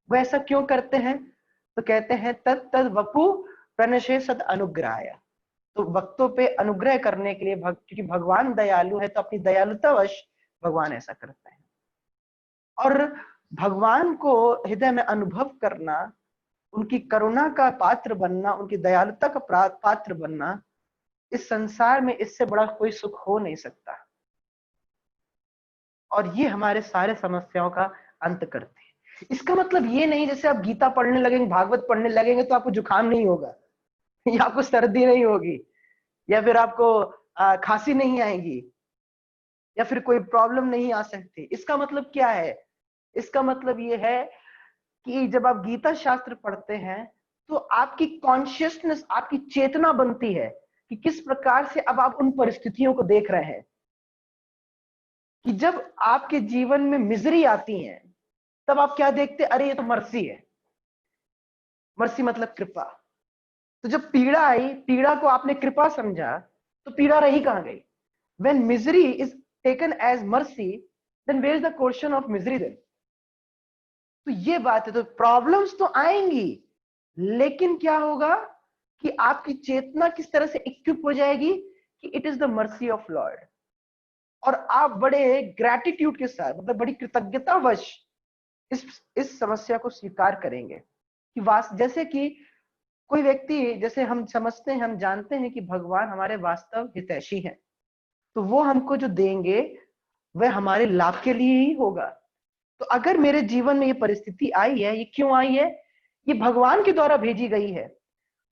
वो ऐसा क्यों करते हैं, तो कहते हैं तद तद वपु प्रणशे सद अनुग्रहाय, तो भक्तों पे अनुग्रह करने के लिए, क्योंकि भगवान दयालु है तो अपनी दयालुतावश भगवान ऐसा करते हैं। और भगवान को हृदय में अनुभव करना, उनकी करुणा का पात्र बनना, उनकी दयालुता का पात्र बनना, इस संसार में इससे बड़ा कोई सुख हो नहीं सकता। और ये हमारे सारे समस्याओं का अंत करते हैं। इसका मतलब ये नहीं जैसे आप गीता पढ़ने लगेंगे, भागवत पढ़ने लगेंगे तो आपको जुकाम नहीं होगा या आपको सर्दी नहीं होगी या फिर आपको खांसी नहीं आएगी या फिर कोई प्रॉब्लम नहीं आ सकती। इसका मतलब क्या है, इसका मतलब ये है कि जब आप गीता शास्त्र पढ़ते हैं तो आपकी कॉन्शियसनेस, आपकी चेतना बनती है कि किस प्रकार से अब आप उन परिस्थितियों को देख रहे हैं, कि जब आपके जीवन में मिजरी आती है तब आप क्या देखते, अरे ये तो मर्सी है, मर्सी मतलब कृपा। तो जब पीड़ा आई, पीड़ा को आपने कृपा समझा, तो पीड़ा रही कहां गई? When misery is taken as mercy, then where is the question of misery then? तो ये बात है। तो प्रॉब्लम्स तो आएंगी, लेकिन क्या होगा कि आपकी चेतना किस तरह से इक्विप हो जाएगी कि it is the mercy of Lord, और आप बड़े ग्रैटिट्यूड के साथ, मतलब बड़ी कृतज्ञतावश इस समस्या को स्वीकार करेंगे कि जैसे कि कोई व्यक्ति, जैसे हम समझते हैं, हम जानते हैं कि भगवान हमारे वास्तव हितैषी हैं, तो वो हमको जो देंगे वह हमारे लाभ के लिए ही होगा। तो अगर मेरे जीवन में ये परिस्थिति आई है, ये क्यों आई है? ये भगवान के द्वारा भेजी गई है।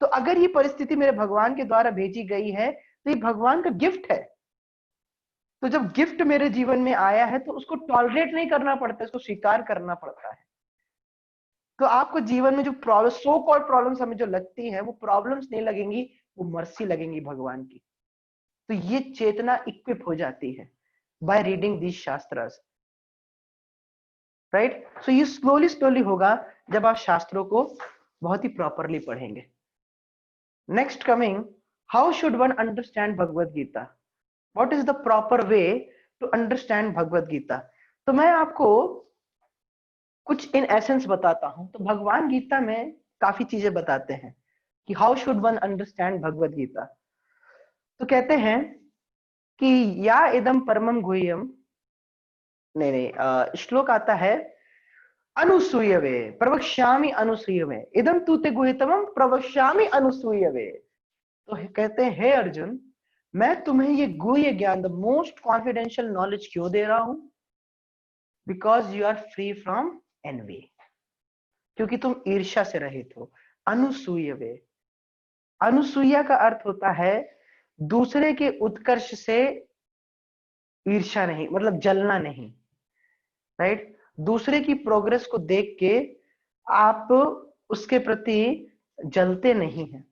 तो अगर ये परिस्थिति मेरे भगवान के द्वारा भेजी गई है, तो ये भगवान का गिफ्ट है। तो जब गिफ्ट मेरे जीवन में आया है, तो उसको टॉलरेट नहीं करना पड़ता, उसको स्वीकार करना पड़ता है। तो आपको जीवन में जो प्रॉब्लम, सो कॉल्ड प्रॉब्लम्स हमें जो लगती है, वो प्रॉब्लम्स नहीं लगेंगी, वो मर्सी लगेंगी भगवान की। तो ये चेतना इक्विप हो जाती है by reading these shastras, right. So ये स्लोली स्लोली होगा जब आप शास्त्रों को बहुत ही प्रॉपरली पढ़ेंगे। Next coming, how should one understand Bhagavad Gita? What is the proper way to understand Bhagavad Gita? तो मैं आपको कुछ इन एसेंस बताता हूं। तो भगवान गीता में काफी चीजें बताते हैं कि how should one understand Bhagavad Gita. तो कहते हैं कि या इदम परमम गुह्यम, नहीं, श्लोक आता है अनुसूयवे प्रवक्ष्यामि अनुसूयवे इदम तू ते गुह्यतमम प्रवक्ष्यामि अनुसूयवे। तो कहते हैं, हे अर्जुन, मैं तुम्हें ये गुह्य ज्ञान, द मोस्ट कॉन्फिडेंशियल नॉलेज क्यों दे रहा हूं? Because you are free from envy, क्योंकि तुम ईर्ष्या से रहित हो। अनुसूयवे, अनुसूया का अर्थ होता है दूसरे के उत्कर्ष से ईर्ष्या नहीं, मतलब जलना नहीं, राइट। दूसरे की प्रोग्रेस को देख के आप उसके प्रति जलते नहीं हैं।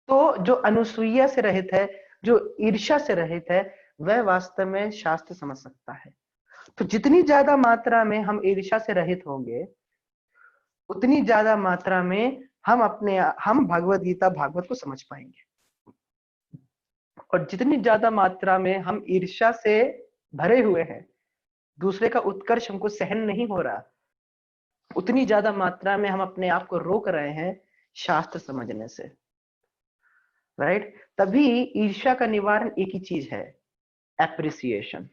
तो जो अनुसूया से रहित है, जो ईर्ष्या से रहित है, वह वास्तव में शास्त्र समझ सकता है। तो जितनी ज्यादा मात्रा में हम ईर्ष्या से रहित होंगे, उतनी ज्यादा मात्रा में हम भगवद गीता, भागवत को समझ पाएंगे। और जितनी ज्यादा मात्रा में हम ईर्ष्या से भरे हुए हैं, दूसरे का उत्कर्ष हमको सहन नहीं हो रहा, उतनी ज्यादा मात्रा में हम अपने आप को रोक रहे हैं शास्त्र समझने से, राइट। तभी ईर्ष्या का निवारण एक ही चीज है, एप्रिसिएशन।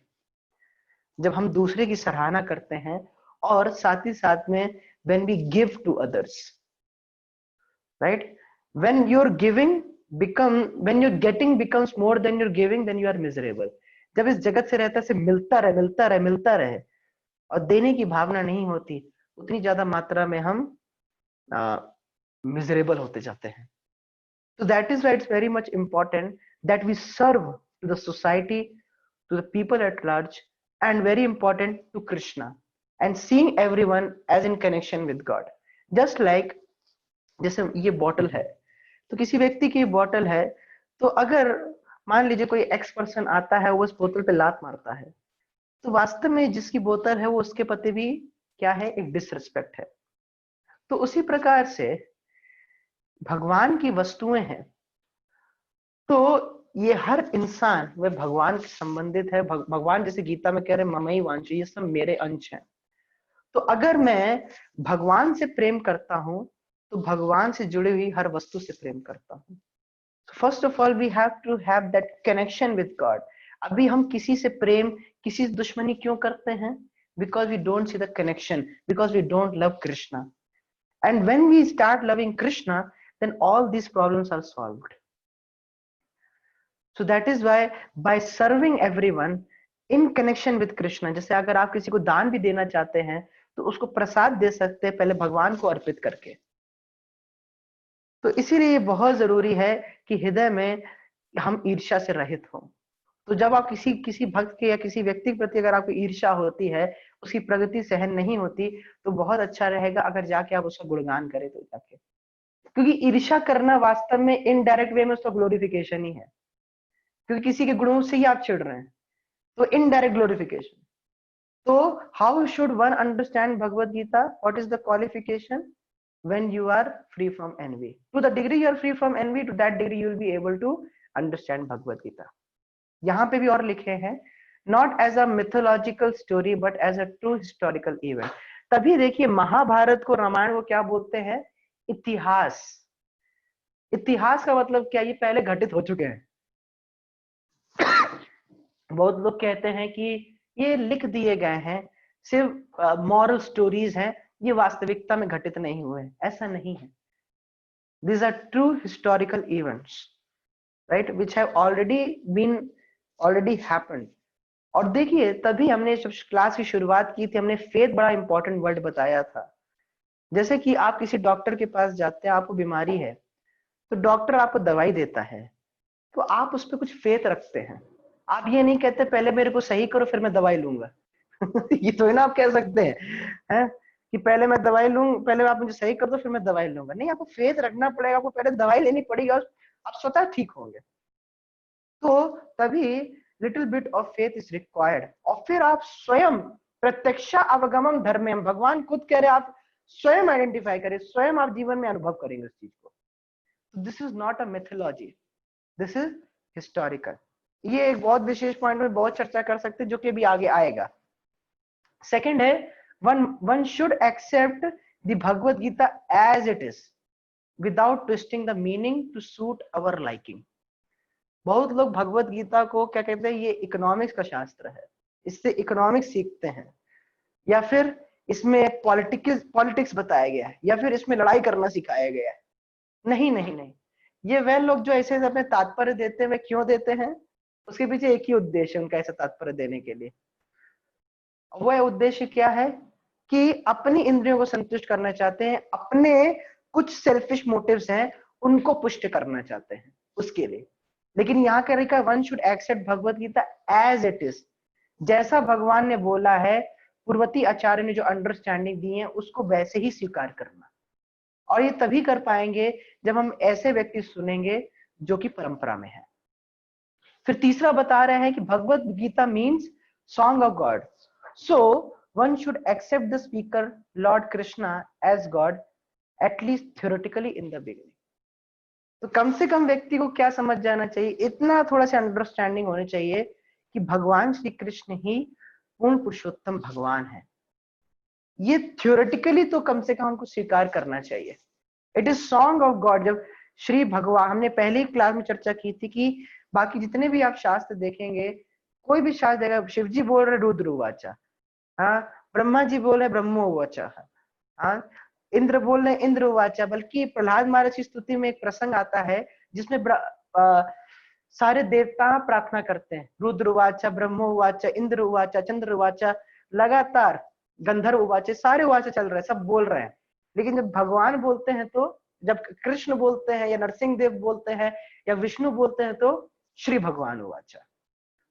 जब हम दूसरे की सराहना करते हैं, और साथ ही साथ में when we give to others, right, when you're giving when you're getting becomes more than you're giving, then you are miserable। जब इस जगत से रहता से मिलता रहे मिलता रहे मिलता रहे और देने की भावना नहीं होती, उतनी ज्यादा मात्रा में हम मिजरेबल होते जाते हैं। तो that is why it's very much important that we serve to the society, to the people at large, and very important to Krishna, and seeing everyone as in connection with God। just like जैसे ये bottle है, तो किसी व्यक्ति की bottle है, तो अगर मान लीजिए कोई एक्स पर्सन आता है, वो उस बोतल पे लात मारता है, तो वास्तव में जिसकी बोतल है वो उसके प्रति भी क्या है, एक डिसरिस्पेक्ट है। तो उसी प्रकार से भगवान की वस्तुएं हैं, तो ये हर इंसान वह भगवान से संबंधित है। भगवान जैसे गीता में कह रहे ममई वांछो, ये सब मेरे अंश हैं। तो अगर मैं भगवान से प्रेम करता हूं, तो भगवान से जुड़ी हुई हर वस्तु से प्रेम करता हूं। First of all we have to have that connection with God. अभी हम किसी से प्रेम, किसी से दुश्मनी क्यों करते हैं? Because we don't see the connection, because we don't love Krishna. And when we start loving Krishna, then all these problems are solved. So that is why by serving everyone in connection with Krishna, जैसे अगर आप किसी को दान भी देना चाहते हैं, तो उसको प्रसाद दे सकते हैं पहले भगवान को अर्पित करके। तो इसीलिए बहुत जरूरी है कि हृदय में हम ईर्ष्या से रहित हों। तो जब आप किसी भक्त के या किसी व्यक्ति के प्रति अगर आपको ईर्ष्या होती है, उसकी प्रगति सहन नहीं होती, तो बहुत अच्छा रहेगा अगर जाके आप उसका गुणगान करें, तो जाके, क्योंकि ईर्ष्या करना वास्तव में इनडायरेक्ट वे में उसका ग्लोरिफिकेशन ही है, क्योंकि किसी के गुणों से ही आप चिढ़ रहे हैं, तो इनडायरेक्ट ग्लोरिफिकेशन। तो how should one understand Bhagavad Gita? What is the qualification? when you are free from envy. To the degree you are free from envy, to that degree you will be able to understand Bhagavad Gita. यहाँ पे भी और लिखे हैं, not as a mythological story but as a true historical event. तभी देखिए महाभारत को रामायण को क्या बोलते हैं, इतिहास। इतिहास का मतलब क्या, ये पहले घटित हो चुके हैं। बहुत लोग कहते हैं कि ये लिख दिए गए हैं, सिर्फ मॉरल स्टोरीज हैं, ये वास्तविकता में घटित नहीं हुए। ऐसा नहीं है। These are true historical events, right, which have already happened. और देखिए तभी हमने जब क्लास की शुरुआत की थी, हमने फेथ बड़ा इंपॉर्टेंट वर्ड बताया था। जैसे कि आप किसी डॉक्टर के पास जाते हैं, आपको बीमारी है, तो डॉक्टर आपको दवाई देता है, तो आप उस पर कुछ फेथ रखते हैं। आप ये नहीं कहते पहले मेरे को सही करो फिर मैं दवाई लूंगा। ये तो है ना, आप कह सकते हैं कि पहले मैं दवाई लूं, पहले आप मुझे सही कर दो फिर मैं दवाई लूंगा। नहीं, आपको फेथ रखना पड़ेगा, आपको पहले दवाई लेनी पड़ेगी और आप स्वतः ठीक होंगे। तो तभी little bit of faith is required. और फिर आप स्वयं प्रत्यक्ष अवगमम धर्मम, भगवान खुद कह रहे, आप स्वयं आइडेंटिफाई करें, स्वयं आप जीवन में अनुभव करेंगे उस चीज को। This is not a mythology, this is historical. ये एक बहुत विशेष पॉइंट में बहुत चर्चा कर सकते हैं, जो कि अभी आगे आएगा। सेकंड है, one should accept the Bhagavad Gita as it is without twisting the meaning to suit our liking. बहुत लोग भगवद गीता को क्या कहते हैं, ये इकोनॉमिक्स का शास्त्र है, इससे इकोनॉमिक्स सीखते हैं, या फिर इसमें पॉलिटिक्स बताया गया है, या फिर इसमें लड़ाई करना सिखाया गया है। नहीं नहीं नहीं, ये वह लोग जो ऐसे अपने तात्पर्य देते हैं, वे क्यों देते हैं, उसके पीछे एक ही उद्देश्य है उनका ऐसा तात्पर्य देने के लिए। वह उद्देश्य क्या है कि अपनी इंद्रियों को संतुष्ट करना चाहते हैं, अपने कुछ सेल्फिश मोटिव्स हैं उनको पुष्ट करना चाहते हैं उसके लिए। लेकिन यहाँ कह one should accept Bhagavad Gita as it is, जैसा भगवान ने बोला है, पूर्वती आचार्य ने जो अंडरस्टैंडिंग दी है उसको वैसे ही स्वीकार करना। और ये तभी कर पाएंगे जब हम ऐसे व्यक्ति सुनेंगे जो कि परंपरा में है। फिर तीसरा बता रहे हैं कि Bhagavad Gita means song of God, so one should accept the speaker Lord Krishna as God, at least theoretically in the beginning. तो कम से कम व्यक्ति को क्या समझ जाना चाहिए, इतना थोड़ा सा अंडरस्टैंडिंग होनी चाहिए कि भगवान श्री कृष्ण ही पूर्ण पुरुषोत्तम भगवान है। ये थ्योरेटिकली तो कम से कम हमको स्वीकार करना चाहिए। It is song of God. जब श्री भगवान, हमने पहली क्लास में चर्चा की थी कि बाकी जितने भी आप शास्त्र देखेंगे, कोई भी शास्त्र देगा, शिव जी बोल रहे रुद्र उवाचा, हाँ, ब्रह्मा जी बोल रहे ब्रह्मो उवाचा, हाँ, इंद्र बोल रहे इंद्र उवाचा। बल्कि प्रहलाद महाराज की स्तुति में एक प्रसंग आता है जिसमें सारे देवता प्रार्थना करते हैं, रुद्र उवाचा, ब्रह्मो उवाचा, इंद्र उवाचा, चंद्र उवाचा, लगातार गंधर्व उवाचा, सारे उवाचा चल रहे हैं, सब बोल रहे हैं। लेकिन जब भगवान बोलते हैं, तो जब कृष्ण बोलते हैं या नरसिंह देव बोलते हैं या विष्णु बोलते हैं, तो श्री भगवान उवाचा।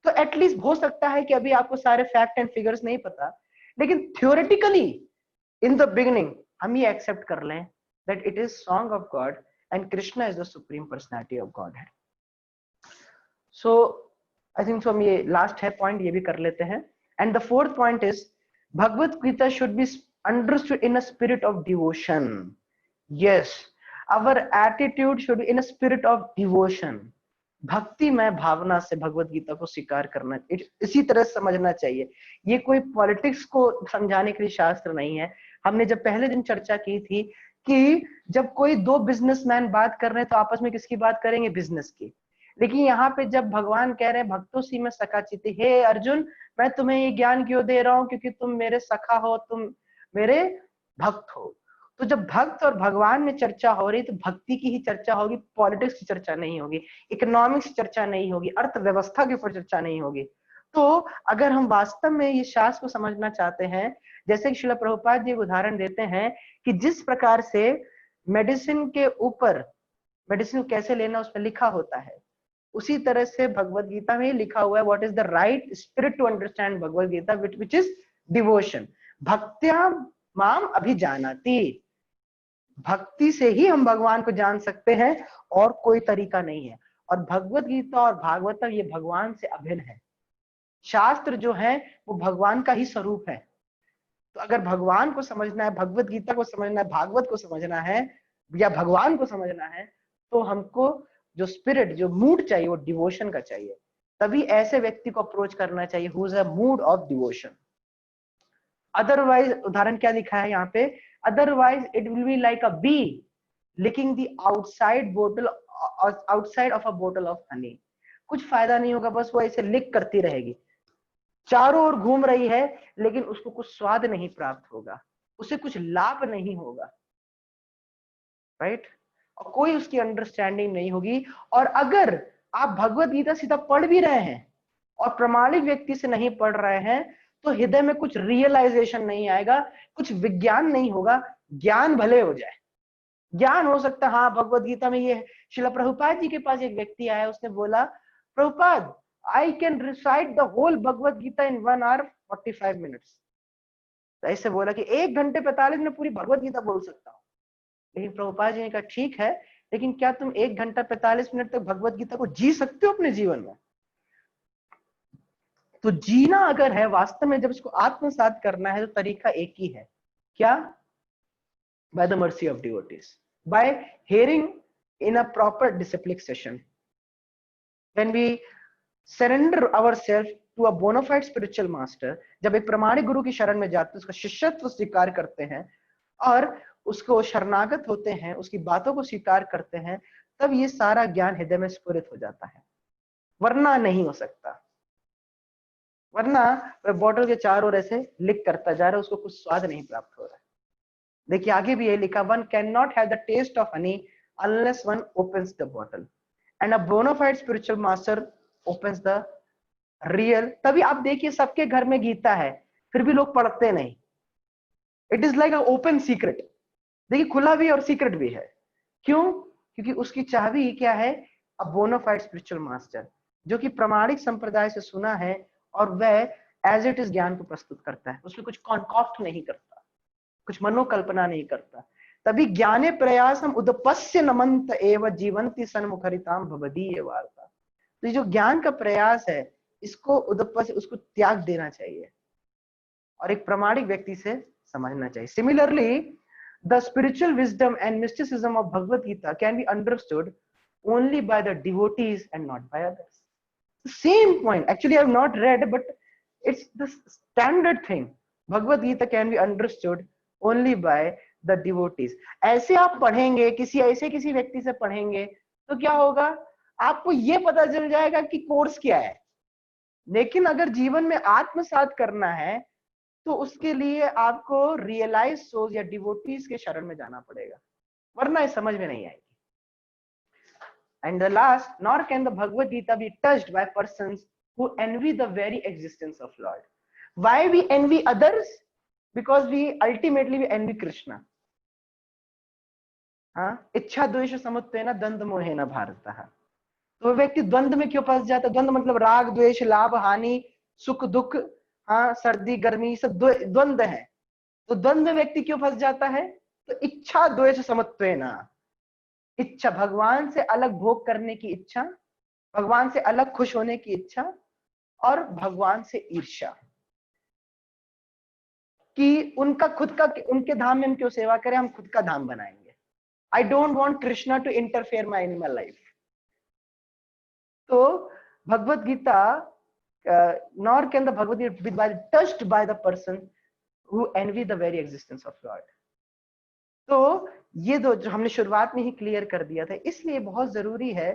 तो एटलीस्ट हो सकता है कि अभी आपको सारे फैक्ट एंड फिगर्स नहीं पता, लेकिन थ्योरेटिकली इन द बिगिनिंग हम ये एक्सेप्ट कर लें that it is song of God and Krishna is the supreme personality of God है। सो आई थिंक सो हम ये लास्ट है पॉइंट, ये भी कर लेते हैं। And the fourth point is Bhagavad Gita should be understood in a spirit of devotion. Yes, our attitude should be in a spirit of devotion. भक्ति में भावना से भगवत गीता को स्वीकार करना, इसी तरह समझना चाहिए। ये कोई पॉलिटिक्स को समझाने के लिए शास्त्र नहीं है। हमने जब पहले दिन चर्चा की थी कि जब कोई दो बिजनेसमैन बात कर रहे हैं तो आपस में किसकी बात करेंगे, बिजनेस की। लेकिन यहाँ पे जब भगवान कह रहे हैं भक्तों सी में सखा चिति, हे अर्जुन मैं तुम्हें ये ज्ञान क्यों दे रहा हूँ, क्योंकि तुम मेरे सखा हो, तुम मेरे भक्त हो। तो जब भक्त और भगवान में चर्चा हो रही तो भक्ति की ही चर्चा होगी, पॉलिटिक्स की चर्चा नहीं होगी, इकोनॉमिक्स की चर्चा नहीं होगी, अर्थव्यवस्था के ऊपर चर्चा नहीं होगी। तो अगर हम वास्तव में ये शास्त्र को समझना चाहते हैं, जैसे कि श्रील प्रभुपाद जी उदाहरण देते हैं कि जिस प्रकार से मेडिसिन के ऊपर मेडिसिन कैसे लेना उसमें लिखा होता है, उसी तरह से भगवत गीता में लिखा हुआ है what is the right spirit to understand Bhagavad Gita, which is devotion. भक्त्या माम अभिजानाति, भक्ति से ही हम भगवान को जान सकते हैं और कोई तरीका नहीं है। और भगवत गीता और भागवतम ये भगवान से अभिन्न है। शास्त्र जो है वो भगवान का ही स्वरूप है। तो अगर भगवान को समझना है, भगवत गीता को समझना है, भागवत को समझना है या भगवान को समझना है, तो हमको जो स्पिरिट, जो मूड चाहिए वो डिवोशन का चाहिए। तभी ऐसे व्यक्ति को अप्रोच करना चाहिए who is a mood of devotion. Otherwise, उदाहरण क्या लिखा है यहाँ पे, otherwise it will be like a bee licking the outside of a bottle of honey। कुछ फायदा नहीं होगा, बस वो ऐसे लिक करती रहेगी, चारों ओर घूम रही है, लेकिन उसको कुछ स्वाद नहीं प्राप्त होगा, उसे कुछ लाभ नहीं होगा, राइट। और कोई उसकी अंडरस्टैंडिंग नहीं होगी। और अगर आप भगवत गीता सीधा पढ़ भी रहे हैं और प्रामाणिक व्यक्ति से नहीं पढ़ रहे हैं, तो हृदय में कुछ रियलाइजेशन नहीं आएगा, कुछ विज्ञान नहीं होगा। ज्ञान भले हो जाए, ज्ञान हो सकता है, हाँ भगवत गीता में ये है। शिला प्रभुपाद जी के पास एक व्यक्ति आया, उसने बोला, Prabhupada I can recite the whole Bhagavad Gita in 1 hour 45 minutes। तो ऐसे बोला कि 1 घंटे 45 मिनट पूरी भगवत गीता बोल सकता हूँ। लेकिन प्रभुपाद जी ने कहा ठीक है, लेकिन क्या तुम 1 घंटा 45 मिनट तक भगवत गीता को जी सकते हो अपने जीवन में? तो जीना अगर है वास्तव में, जब इसको आत्मसात करना है, तो तरीका एक ही है, क्या? By the mercy of devotees, by hearing in a proper discipline session, when we surrender ourself to a bona fide spiritual master. जब एक प्रमाणिक गुरु की शरण में जाते हैं, उसका शिष्यत्व स्वीकार करते हैं और उसको शरणागत होते हैं, उसकी बातों को स्वीकार करते हैं, तब ये सारा ज्ञान हृदय में स्फुरित हो जाता है, वरना नहीं हो सकता। वरना वह बॉटल के चारों ओर ऐसे लिक करता जा रहा है, उसको कुछ स्वाद नहीं प्राप्त हो रहा है। देखिए आगे भी ये लिखा, one can not have the taste of honey unless one opens the bottle and a bona fide spiritual master opens the real. तभी आप देखिए सबके घर में गीता है, फिर भी लोग पढ़ते नहीं। It is like a open secret. देखिए खुला भी और सीक्रेट भी है। क्यों? क्योंकि उसकी चाबी क्या है? अ बोनाफाइड स्पिरिचुअल मास्टर, जो कि प्रामाणिक संप्रदाय से सुना है और वह एज इट इज ज्ञान को प्रस्तुत करता है, उसमें कुछ कॉन्कॉक्ट नहीं करता, कुछ मनोकल्पना नहीं करता। तभी ज्ञाने प्रयासम उदपस्य नमंत एव जीवंती सन्मुखरिताम भवदीय वार्ता। तो ये जो ज्ञान का प्रयास है, इसको उदपस्य, उसको त्याग देना चाहिए और एक प्रामाणिक व्यक्ति से समझना चाहिए। Similarly the spiritual wisdom and mysticism of Bhagavad Gita can be understood only by the devotees and not by others. The same point, actually I have not read, but it's the standard thing. Bhagavad Gita can be understood only by the devotees. ऐसे आप पढ़ेंगे, किसी व्यक्ति से पढ़ेंगे, तो क्या होगा? आपको ये पता चल जाएगा कि कोर्स क्या है। लेकिन अगर जीवन में आत्मसात करना है, तो उसके लिए आपको रियलाइज सोल्स या डिवोटीज के शरण में जाना पड़ेगा, वरना ये समझ में नहीं आएगी। And the last, nor can the Bhagavad Gita be touched by persons who envy the very existence of Lord. Why we envy others? Because we ultimately we envy Krishna. हाँ, इच्छा द्वेष समुत्तेन द्वंद्व मोहेन भारतः। तो व्यक्ति द्वंद्व में क्यों फंस जाता है? द्वंद्व मतलब राग द्वेष, लाभ हानि, सुख दुख, हाँ सर्दी गर्मी, सब द्वंद्व है। तो द्वंद्व में व्यक्ति क्यों फंस जाता है? तो इच्छा द्वेष समुत्तेन, इच्छा भगवान से अलग भोग करने की इच्छा, भगवान से अलग खुश होने की इच्छा, और भगवान से ईर्ष्या कि उनका खुद का, उनके धाम में हम क्यों सेवा करें, हम खुद का धाम बनाएंगे। I don't want Krishna to interfere my in my life. तो Bhagavad Gita, nor can the Bhagavad Gita be touched by the person who envy the very existence of lord. तो ये दो जो हमने शुरुआत में ही क्लियर कर दिया था, इसलिए बहुत जरूरी है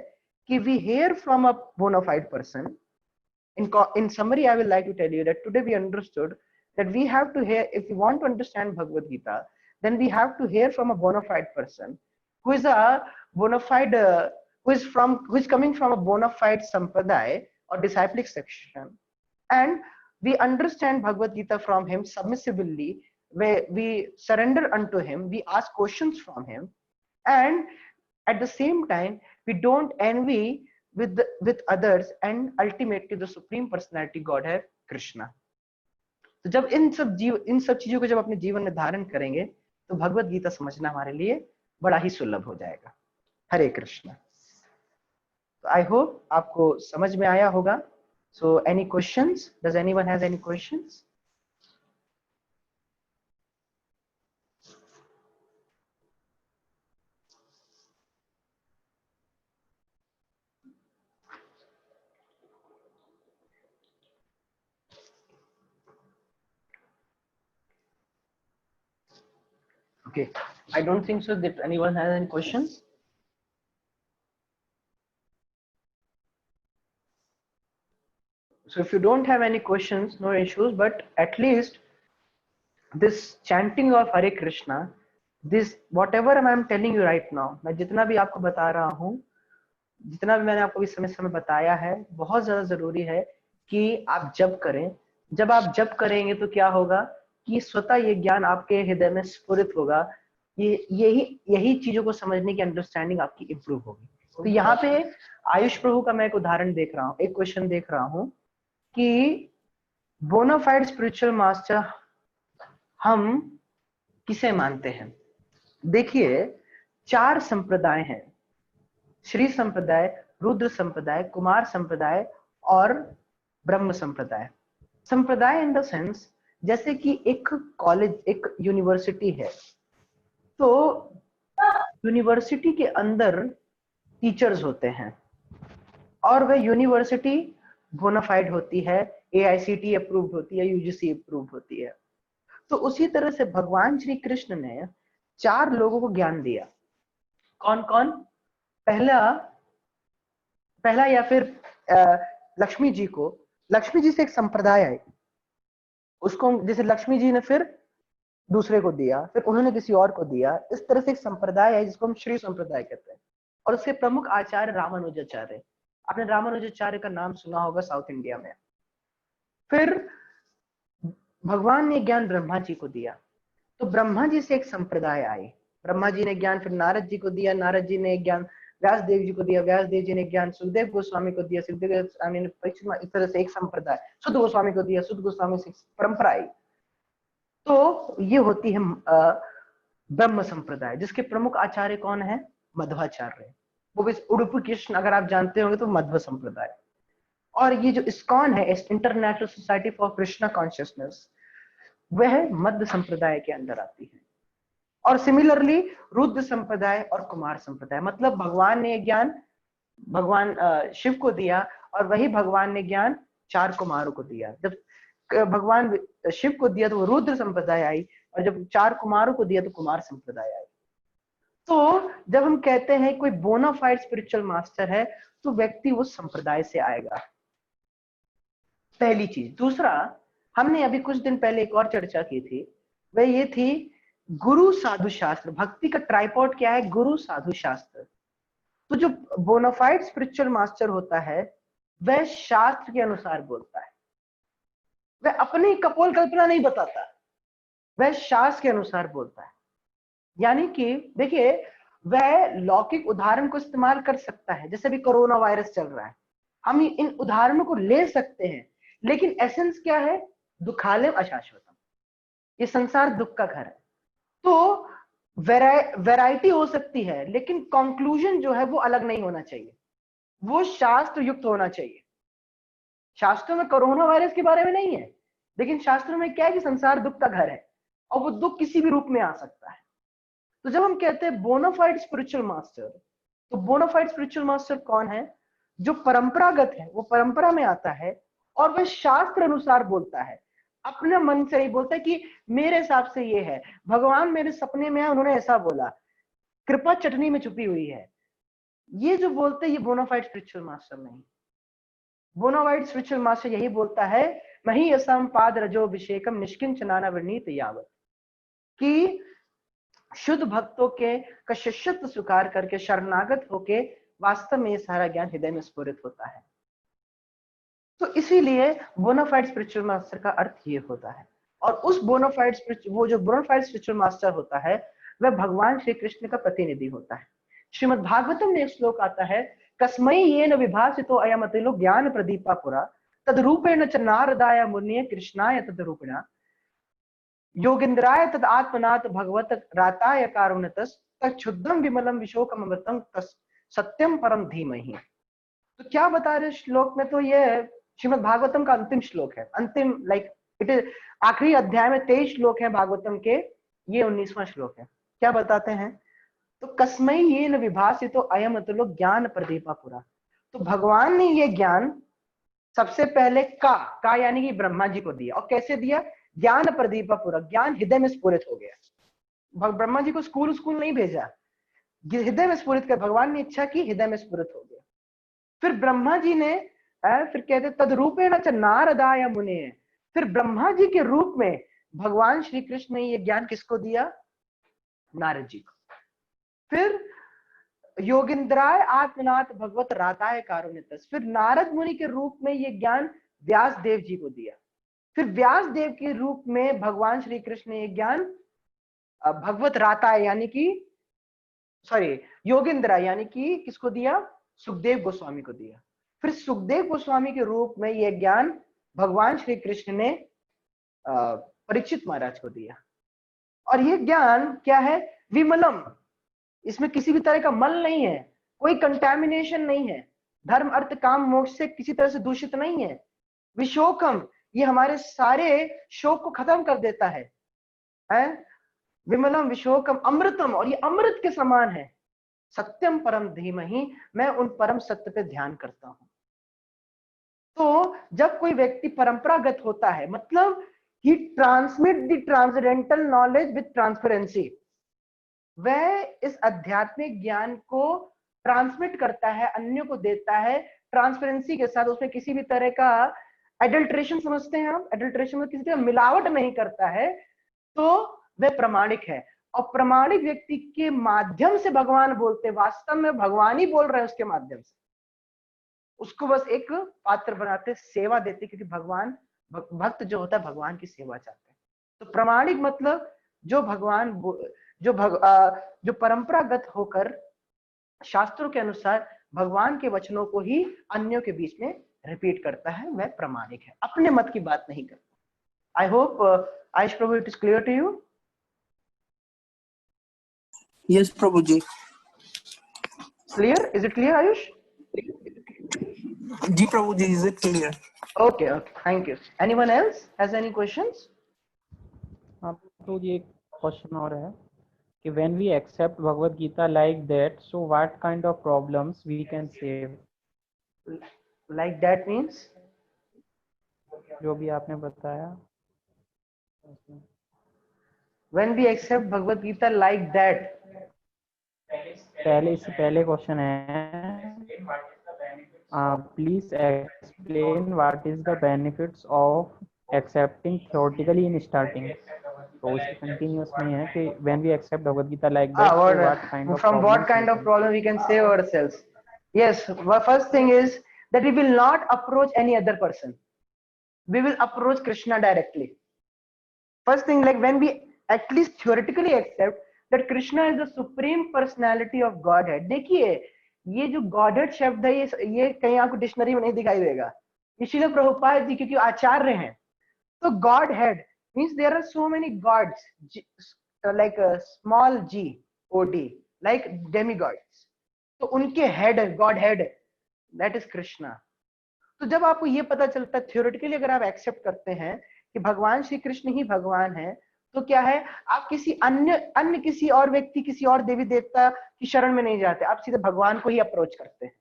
कि we hear from a bona fide person. In summary, I will like to tell you that today we understood that we have to hear, if we want to understand Bhagavad Gita, then we have to hear from a bona fide person who is a bona fide, who is coming from a bona fide sampradaya or disciplic section, and we understand Bhagavad Gita from him submissively, where we surrender unto him, we ask questions from him, and at the same time we don't envy with others, and ultimately the supreme personality Godhead Krishna. तो जब इन सब चीजों को जब अपने जीवन में धारण करेंगे, तो भगवत गीता समझना हमारे लिए बड़ा ही सुलभ हो जाएगा। हरे कृष्णा। तो आई होप आपको समझ में आया होगा। So any questions? Does anyone has any questions? Okay, I don't think so that anyone has any questions. So if you don't have any questions, no issues, but at least this chanting of Hare Krishna, this whatever I am telling you right now, मैं जितना भी आपको बता रहा हूँ, जितना भी मैंने आपको इस समय बताया है, बहुत ज्यादा जरूरी है कि आप जप करें। जब आप जप करेंगे तो क्या होगा कि स्वतः ये ज्ञान आपके हृदय में स्फुरित होगा, यही चीजों को समझने की अंडरस्टैंडिंग आपकी इंप्रूव होगी। तो यहाँ पे आयुष प्रभु का मैं एक उदाहरण देख रहा हूँ, एक क्वेश्चन देख रहा हूँ कि बोनाफाइड स्पिरिचुअल मास्टर हम किसे मानते हैं। देखिए 4 संप्रदाय हैं, श्री संप्रदाय, रुद्र संप्रदाय, कुमार संप्रदाय और ब्रह्म संप्रदाय। संप्रदाय इन द सेंस जैसे कि एक कॉलेज, एक यूनिवर्सिटी है, तो यूनिवर्सिटी के अंदर टीचर्स होते हैं और वह यूनिवर्सिटी बोनाफाइड होती है, AICTE अप्रूव्ड होती है, UGC अप्रूव्ड होती है। तो उसी तरह से भगवान श्री कृष्ण ने 4 लोगों को ज्ञान दिया। कौन कौन? पहला या फिर लक्ष्मी जी को, लक्ष्मी जी से एक संप्रदाय आई, उसको जैसे लक्ष्मी जी ने फिर दूसरे को दिया, फिर उन्होंने किसी और को दिया, इस तरह से एक संप्रदाय है जिसको हम श्री संप्रदाय कहते हैं। और उसके प्रमुख आचार्य रामानुजाचार्य, आपने रामानुजाचार्य का नाम सुना होगा साउथ इंडिया में। फिर भगवान ने ज्ञान ब्रह्मा जी को दिया, तो ब्रह्मा जी से एक संप्रदाय आई, ब्रह्मा जी ने ज्ञान फिर नारद जी को दिया, नारद जी ने ज्ञान व्यास देव जी को दिया, व्यास देव जी ने ज्ञान सुखदेव गोस्वामी को दिया, सुखदेव गोस्वामी ने इस तरह से एक संप्रदाय सुध गोस्वामी को दिया, सुध गोस्वामी से परंपरा आई। तो ये होती है ब्रह्म संप्रदाय, जिसके प्रमुख आचार्य कौन है? मध्वाचार्य, वो भी उडुपी कृष्ण अगर आप जानते होंगे तो मध्व संप्रदाय। और ये जो इस्कॉन है, international society for Krishna consciousness, वह मध्य संप्रदाय के अंदर आती है। और सिमिलरली रुद्र संप्रदाय और कुमार संप्रदाय, मतलब भगवान ने ज्ञान भगवान शिव को दिया और वही भगवान ने ज्ञान 4 कुमारों को दिया। जब भगवान शिव को दिया तो वो रुद्र संप्रदाय आई, और जब 4 कुमारों को दिया तो कुमार संप्रदाय आई। तो जब हम कहते हैं कोई बोनाफाइड स्पिरिचुअल मास्टर है तो व्यक्ति उस संप्रदाय से आएगा, पहली चीज। दूसरा, हमने अभी कुछ दिन पहले एक और चर्चा की थी, वह ये थी गुरु साधु शास्त्र। भक्ति का ट्राइपॉड क्या है? गुरु साधु शास्त्र। तो जो बोनाफाइड स्पिरिचुअल मास्टर होता है वह शास्त्र के अनुसार बोलता है, वह अपनी कपोल कल्पना नहीं बताता, वह शास्त्र के अनुसार बोलता है। यानी कि देखिए, वह लौकिक उदाहरण को इस्तेमाल कर सकता है, जैसे भी कोरोना वायरस चल रहा है, हम इन उदाहरणों को ले सकते हैं, लेकिन एसेंस क्या है? दुखालयम अशाश्वतम, ये संसार दुख का घर है। तो वैरायटी हो सकती है, लेकिन कंक्लूजन जो है वो अलग नहीं होना चाहिए, वो शास्त्र युक्त होना चाहिए। शास्त्रों में कोरोना वायरस के बारे में नहीं है, लेकिन शास्त्रों में क्या है कि संसार दुख का घर है और वो दुख किसी भी रूप में आ सकता है। तो जब हम कहते हैं बोनाफाइड स्पिरिचुअल मास्टर, तो बोनाफाइड स्पिरिचुअल मास्टर कौन है? जो परंपरागत है, वो परंपरा में आता है और वह शास्त्र अनुसार बोलता है, अपने मन से नहीं बोलता कि मेरे हिसाब से ये है, भगवान मेरे सपने में है उन्होंने ऐसा बोला, कृपा चटनी में छुपी हुई है, ये जो बोलते हैं ये बोनाफाइड स्पिरिचुअल मास्टर नहीं। बोनाफाइड स्पिरिचुअल मास्टर यही बोलता है, मही असम पाद रजोभिषेकम निष्किंचनाना वर्णीत यावत, कि शुद्ध भक्तों के का शिष्यत्व स्वीकार करके शरणागत होके वास्तव में ये सारा ज्ञान हृदय में स्फुरित होता है। तो इसीलिए बोनाफाइड स्पिरिचुअल मास्टर का अर्थ ये होता है। और उस बोनाफाइड वो जो बोनाफाइड स्पिरिचुअल मास्टर होता है वह भगवान श्री कृष्ण का प्रतिनिधि होता है। श्रीमद् भागवतम में एक श्लोक आता है, कस्मै येन विभासितो अयम अतिलो ज्ञान प्रदीपा पुरा तद्रूपेण च नारदाय मुनिये कृष्णाय तद्रूपिणा योगिंद्राय तद आत्मनाथ भगवत राताय कारुण्यतस तच्छुद्धम विमलम विशोकम अमृतम तस् सत्यम परम धीमहि। तो क्या बता रहे श्लोक में? तो ये श्रीमद् भागवतम का अंतिम श्लोक है, अंतिम इट इज आखिरी अध्याय में 23 श्लोक है भागवतम के, ये 19वां श्लोक है। क्या बताते हैं? तो कस्मै येन विभासितो अयम अतुलो ज्ञान प्रदीपा पुरा। तो भगवान ने ये ज्ञान सबसे पहले का यानी कि ब्रह्मा जी को दिया, और कैसे दिया? ज्ञान प्रदीपा पुरा, ज्ञान हृदय में स्फुरित हो गया। ब्रह्मा जी को स्कूल नहीं भेजा, हृदय में स्फुरित कर, भगवान ने इच्छा की, हृदय में स्फुरित हो गया। फिर ब्रह्मा जी ने फिर कहते तद्रूपेण च नारदाय मुने, फिर ब्रह्मा जी के रूप में भगवान श्री कृष्ण ने ये ज्ञान किसको दिया? नारद जी को। फिर योगिंद्राय आत्मनाथ भगवत राताय कारुण्यतस, फिर नारद मुनि के रूप में ये ज्ञान व्यास देव जी को दिया। फिर व्यास देव के रूप में भगवान श्री कृष्ण ने ये ज्ञान भगवत राताय यानी कि योगिंद्रा यानी कि किसको दिया? सुखदेव गोस्वामी को दिया। फिर सुखदेव गोस्वामी के रूप में यह ज्ञान भगवान श्री कृष्ण ने परीक्षित महाराज को दिया। और ये ज्ञान क्या है? विमलम, इसमें किसी भी तरह का मल नहीं है, कोई कंटैमिनेशन नहीं है, धर्म अर्थ काम मोक्ष से किसी तरह से दूषित नहीं है। विशोकम, ये हमारे सारे शोक को खत्म कर देता है। विमलम विशोकम अमृतम, और ये अमृत के समान है। सत्यम परम धीमहि, मैं उन परम सत्य पे ध्यान करता हूं। तो जब कोई व्यक्ति परंपरागत होता है, मतलब ही transmit the transcendental knowledge with transparency, वह इस आध्यात्मिक ज्ञान को ट्रांसमिट करता है, अन्यों को देता है ट्रांसपेरेंसी के साथ। उसमें किसी भी तरह का एडल्ट्रेशन, समझते हैं आप, एडल्ट्रेशन में किसी तरह मिलावट नहीं करता है, तो वह प्रमाणिक है। और प्रमाणिक व्यक्ति के माध्यम से भगवान बोलते, वास्तव में भगवान ही बोल रहे हैं उसके माध्यम से। उसको बस एक पात्र बनाते, सेवा देते, क्योंकि भगवान भक्त जो होता है भगवान की सेवा चाहते हैं। तो प्रमाणिक मतलब जो भगवान जो परंपरागत होकर शास्त्रों के अनुसार भगवान के वचनों को ही अन्यों के बीच में रिपीट करता है, वह प्रमाणिक है, अपने मत की बात नहीं करता। I hope Ayush Prabhu it is clear to you. Yes, Prabhuji. Clear? Is it clear, Ayush? Ji, Prabhuji, is it clear? Okay, thank you. Anyone else has any questions? तो ये क्वेश्चन और है कि when we accept Bhagavad Gita like that, so what kind of problems we can save? Like that means? जो भी आपने बताया। When we accept Bhagavad Gita like that, इससे पहले क्वेश्चन है, please explain what is the benefits of accepting theoretically in starting. तो उसके continuous में है कि when we accept Bhagavad Gita like that, so what kind of from what kind of problem we can save ourselves? Yes, first thing is that we will not approach any other person. We will approach Krishna directly. First thing, like when we at least theoretically accept that Krishna is the supreme personality of Godhead. देखिए ये जो Godhead शब्द है, ये कहीं आपको dictionary में नहीं दिखाई देगा। ये श्रील प्रभुपाद जी क्योंकि आचार्य हैं, तो Godhead means there are so many gods, like a small g od, like demigods. तो उनके हेड है Godhead, that is Krishna. तो जब आपको ये पता चलता है थियोरेटिकली, अगर आप एक्सेप्ट करते हैं कि भगवान श्री कृष्ण ही भगवान है, तो क्या है, आप किसी अन्य किसी और व्यक्ति, किसी और देवी देवता की शरण में नहीं जाते, आप सीधे भगवान को ही अप्रोच करते हैं।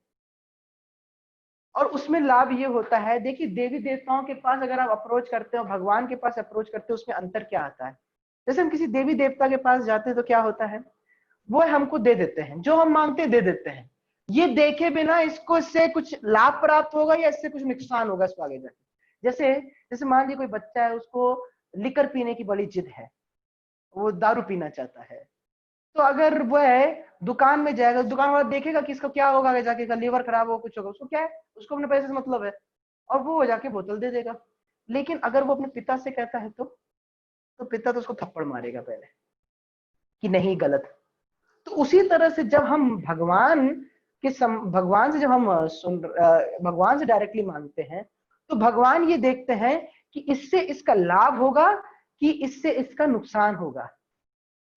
और उसमें लाभ ये होता है, देखिए देवी देवताओं के पास अगर आप अप्रोच करते हो, भगवान के पास अप्रोच करते हो, उसमें अंतर क्या आता है? जैसे हम किसी देवी देवता के पास जाते हैं तो क्या होता है, वो हमको दे देते हैं, जो हम मांगते दे देते हैं, ये देखे बिना इसको इससे कुछ लाभ प्राप्त होगा या इससे कुछ नुकसान होगा इसको आगे जाके। जैसे मान लीजिए कोई बच्चा है, उसको लिकर पीने की बड़ी जिद है, वो दारू पीना चाहता है, तो अगर वह दुकान में जाएगा, दुकान वाला देखेगा कि इसको क्या होगा आगे जाके, का लीवर खराब हो, कुछ होगा, उसको क्या है, उसको अपने पैसे से मतलब है, और वो जाके बोतल दे देगा। लेकिन अगर वो अपने पिता से कहता है तो पिता तो उसको थप्पड़ मारेगा पहले कि नहीं, गलत। तो उसी तरह से जब हम भगवान से जब हम भगवान से डायरेक्टली मांगते हैं, तो भगवान ये देखते हैं कि इससे इसका लाभ होगा कि इससे इसका नुकसान होगा,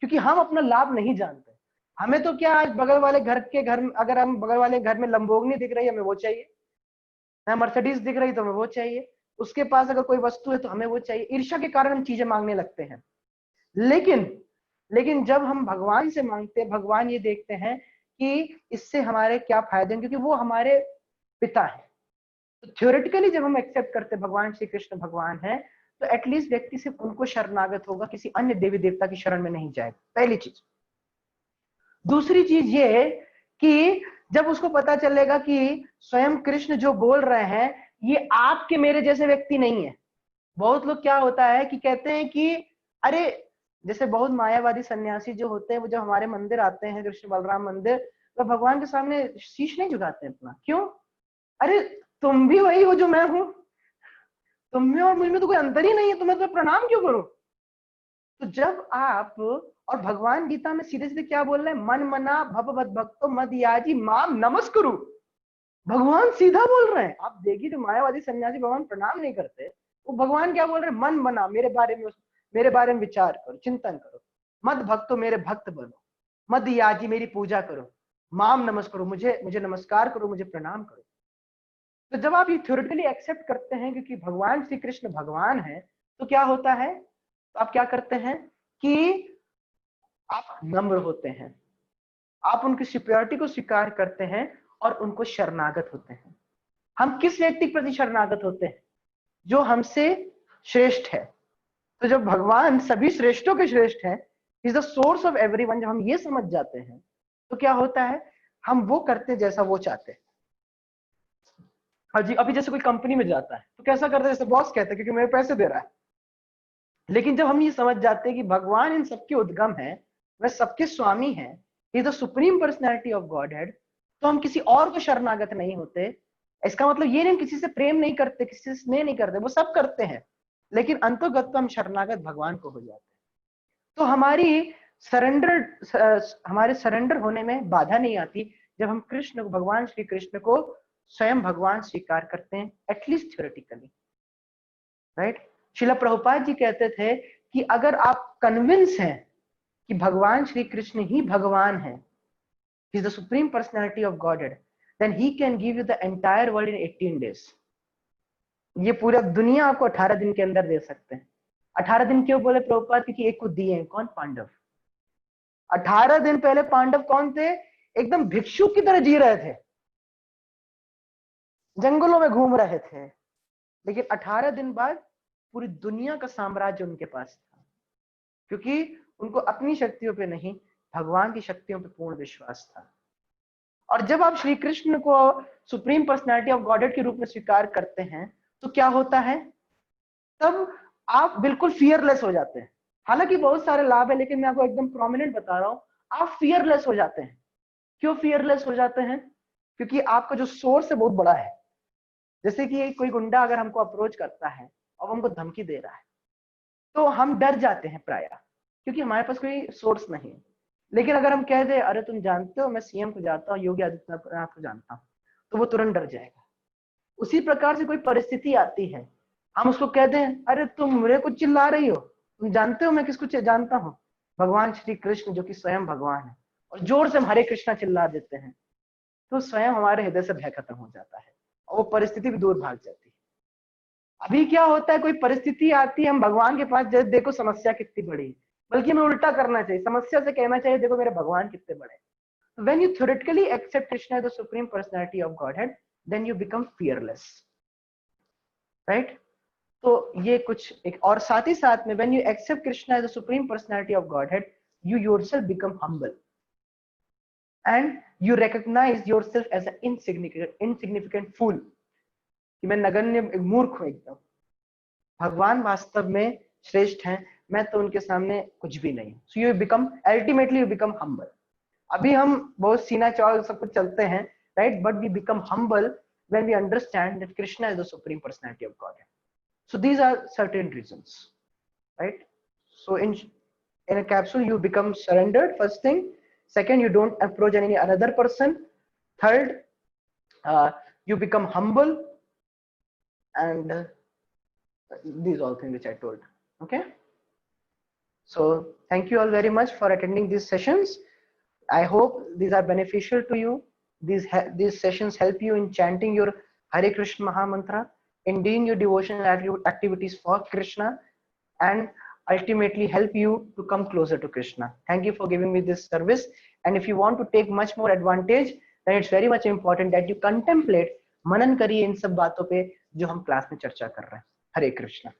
क्योंकि हम अपना लाभ नहीं जानते। हमें तो क्या, आज बगल वाले घर में, अगर हम बगल वाले घर में लंबोर्गिनी दिख रही है, हमें वो चाहिए, मर्सिडीज दिख रही तो हमें वो चाहिए, उसके पास अगर कोई वस्तु है तो हमें वो चाहिए। ईर्ष्या के कारण हम चीजें मांगने लगते हैं। लेकिन जब हम भगवान से मांगते हैं, भगवान ये देखते हैं कि इससे हमारे क्या फायदे हैं, क्योंकि वो हमारे पिता है। तो थ्योरेटिकली जब हम एक्सेप्ट करते हैं भगवान श्री कृष्ण भगवान है, तो एटलीस्ट व्यक्ति सिर्फ उनको शरणागत होगा, किसी अन्य देवी देवता की शरण में नहीं जाएगा, पहली चीज। दूसरी चीज ये कि जब उसको पता चलेगा कि स्वयं कृष्ण जो बोल रहे हैं ये आपके मेरे जैसे व्यक्ति नहीं है। बहुत लोग क्या होता है कि कहते हैं कि अरे, जैसे बहुत मायावादी सन्यासी जो होते हैं वो जब हमारे मंदिर आते हैं, कृष्ण बलराम मंदिर, तो भगवान के सामने शीश नहीं झुकाते अपना। क्यों? अरे तुम भी वही हो जो मैं हूं, तुम में और मुझ में तो कोई अंतर ही नहीं है, तो मैं तो प्रणाम क्यों करूं? तो जब आप, और भगवान गीता में सीधे सीधे क्या बोल रहे हैं, मन मना भव भक्तो मद याजी माम नमस्कुरु। भगवान सीधा बोल रहे हैं। आप देखिए जो मायावादी सन्यासी भगवान प्रणाम नहीं करते, वो भगवान क्या बोल रहे हैं, मन मना, मेरे बारे में विचार करो, चिंतन करो, मद भक्तो, मेरे भक्त बनो, मद याजी, मेरी पूजा करो, माम नमस्कुरु, मुझे नमस्कार करो, मुझे प्रणाम करो। तो जब आप ये थ्योरेटिकली एक्सेप्ट करते हैं क्योंकि भगवान श्री कृष्ण भगवान है, तो क्या होता है, तो आप क्या करते हैं कि आप नम्र होते हैं, आप उनकी सुपीरियरिटी को स्वीकार करते हैं और उनको शरणागत होते हैं। हम किस व्यक्ति के प्रति शरणागत होते हैं? जो हमसे श्रेष्ठ है। तो जब भगवान सभी श्रेष्ठों के श्रेष्ठ है, is the source of everyone, जब हम ये समझ जाते हैं तो क्या होता है, हम वो करते हैं जैसा वो चाहते हैं। हाँ जी, अभी जैसे कोई कंपनी में जाता है तो कैसा करते हैं, जैसे बॉस कहते हैं क्योंकि मेरे पैसे दे रहा है। लेकिन जब हम ये समझ जाते हैं कि भगवान इन सबके उद्गम है, वह सबके स्वामी है, is the supreme personality of godhead, तो हम किसी और को शरणागत नहीं होते। इसका मतलब ये नहीं, किसी से प्रेम नहीं करते, किसी से स्नेह नहीं करते, वो सब करते हैं, लेकिन अंतर्गत तो हम शरणागत भगवान को हो जाते हैं। तो हमारे सरेंडर होने में बाधा नहीं आती जब हम भगवान श्री कृष्ण को स्वयं भगवान स्वीकार करते हैं, at least theoretically, right. Srila Prabhupada ji कहते थे कि अगर आप कन्विंस हैं कि भगवान श्री कृष्ण ही भगवान है, he is the supreme personality of Godhead, then he can give you the entire world in 18 days. ये पूरा दुनिया आपको 18 दिन के अंदर दे सकते हैं। 18 दिन क्यों बोले प्रभुपाद? क्योंकि एक को दिए हैं, कौन? पांडव। 18 दिन पहले पांडव कौन थे? एकदम भिक्षु की तरह जी रहे थे, जंगलों में घूम रहे थे, लेकिन 18 दिन बाद पूरी दुनिया का साम्राज्य उनके पास था, क्योंकि उनको अपनी शक्तियों पे नहीं, भगवान की शक्तियों पे पूर्ण विश्वास था। और जब आप श्री कृष्ण को सुप्रीम पर्सनैलिटी ऑफ गॉडहेड के रूप में स्वीकार करते हैं तो क्या होता है, तब आप बिल्कुल फियरलेस हो जाते हैं। हालांकि बहुत सारे लाभ है, लेकिन मैं आपको एकदम प्रोमिनेंट बता रहा हूं, आप फियरलेस हो जाते हैं। क्यों फियरलेस हो जाते हैं? क्योंकि आपका जो सोर्स है बहुत बड़ा है। जैसे कि कोई गुंडा अगर हमको अप्रोच करता है और हमको धमकी दे रहा है, तो हम डर जाते हैं प्राय, क्योंकि हमारे पास कोई सोर्स नहीं है। लेकिन अगर हम कह दे, अरे तुम जानते हो मैं सीएम को जानता हूँ, योगी आदित्यनाथ को जानता हूँ, तो वो तुरंत डर जाएगा। उसी प्रकार से कोई परिस्थिति आती है, हम उसको कह दें, अरे तुम मेरे को चिल्ला रही हो, तुम जानते हो मैं किसको जानता हूँ? भगवान श्री कृष्ण, जो कि स्वयं भगवान है, और जोर से हम हरे कृष्णा चिल्ला देते हैं, तो स्वयं हमारे हृदय से भय खत्म हो जाता है और वो परिस्थिति भी दूर भाग जाती है। अभी क्या होता है, कोई परिस्थिति आती है, हम भगवान के पास जैसे, देखो समस्या कितनी बड़ी है, बल्कि हमें उल्टा करना चाहिए, समस्या से कहना चाहिए, देखो मेरे भगवान कितने बड़े। When you theoretically accept Krishna as the supreme personality of Godhead, then you become fearless, right? तो ये कुछ एक, और साथ ही साथ में when you accept Krishna as the supreme personality of Godhead, you yourself become humble and you recognize yourself as an insignificant fool, कि मैं नगण्य मूर्ख हूं एकदम। भगवान वास्तव में श्रेष्ठ हैं, मैं तो उनके सामने कुछ भी नहीं। So you become, ultimately you become humble. अभी हम बहुत सीना चौड़ा सब कुछ चलते हैं, right? But we become humble when we understand that Krishna is the supreme personality of God. So these are certain reasons, right? So in a capsule, you become surrendered, first thing. Second, you don't approach any another person. Third, you become humble, and these all things which I told. Okay. So thank you all very much for attending these sessions. I hope these are beneficial to you. These sessions help you in chanting your Hare Krishna Maha Mantra, in doing your devotional activities for Krishna, and ultimately help you to come closer to Krishna. Thank you for giving me this service. And if you want to take much more advantage, then it's very much important that you contemplate, मनन करिए इन सब बातों पे जो हम class में चर्चा कर रहे हैं। हरे कृष्णा।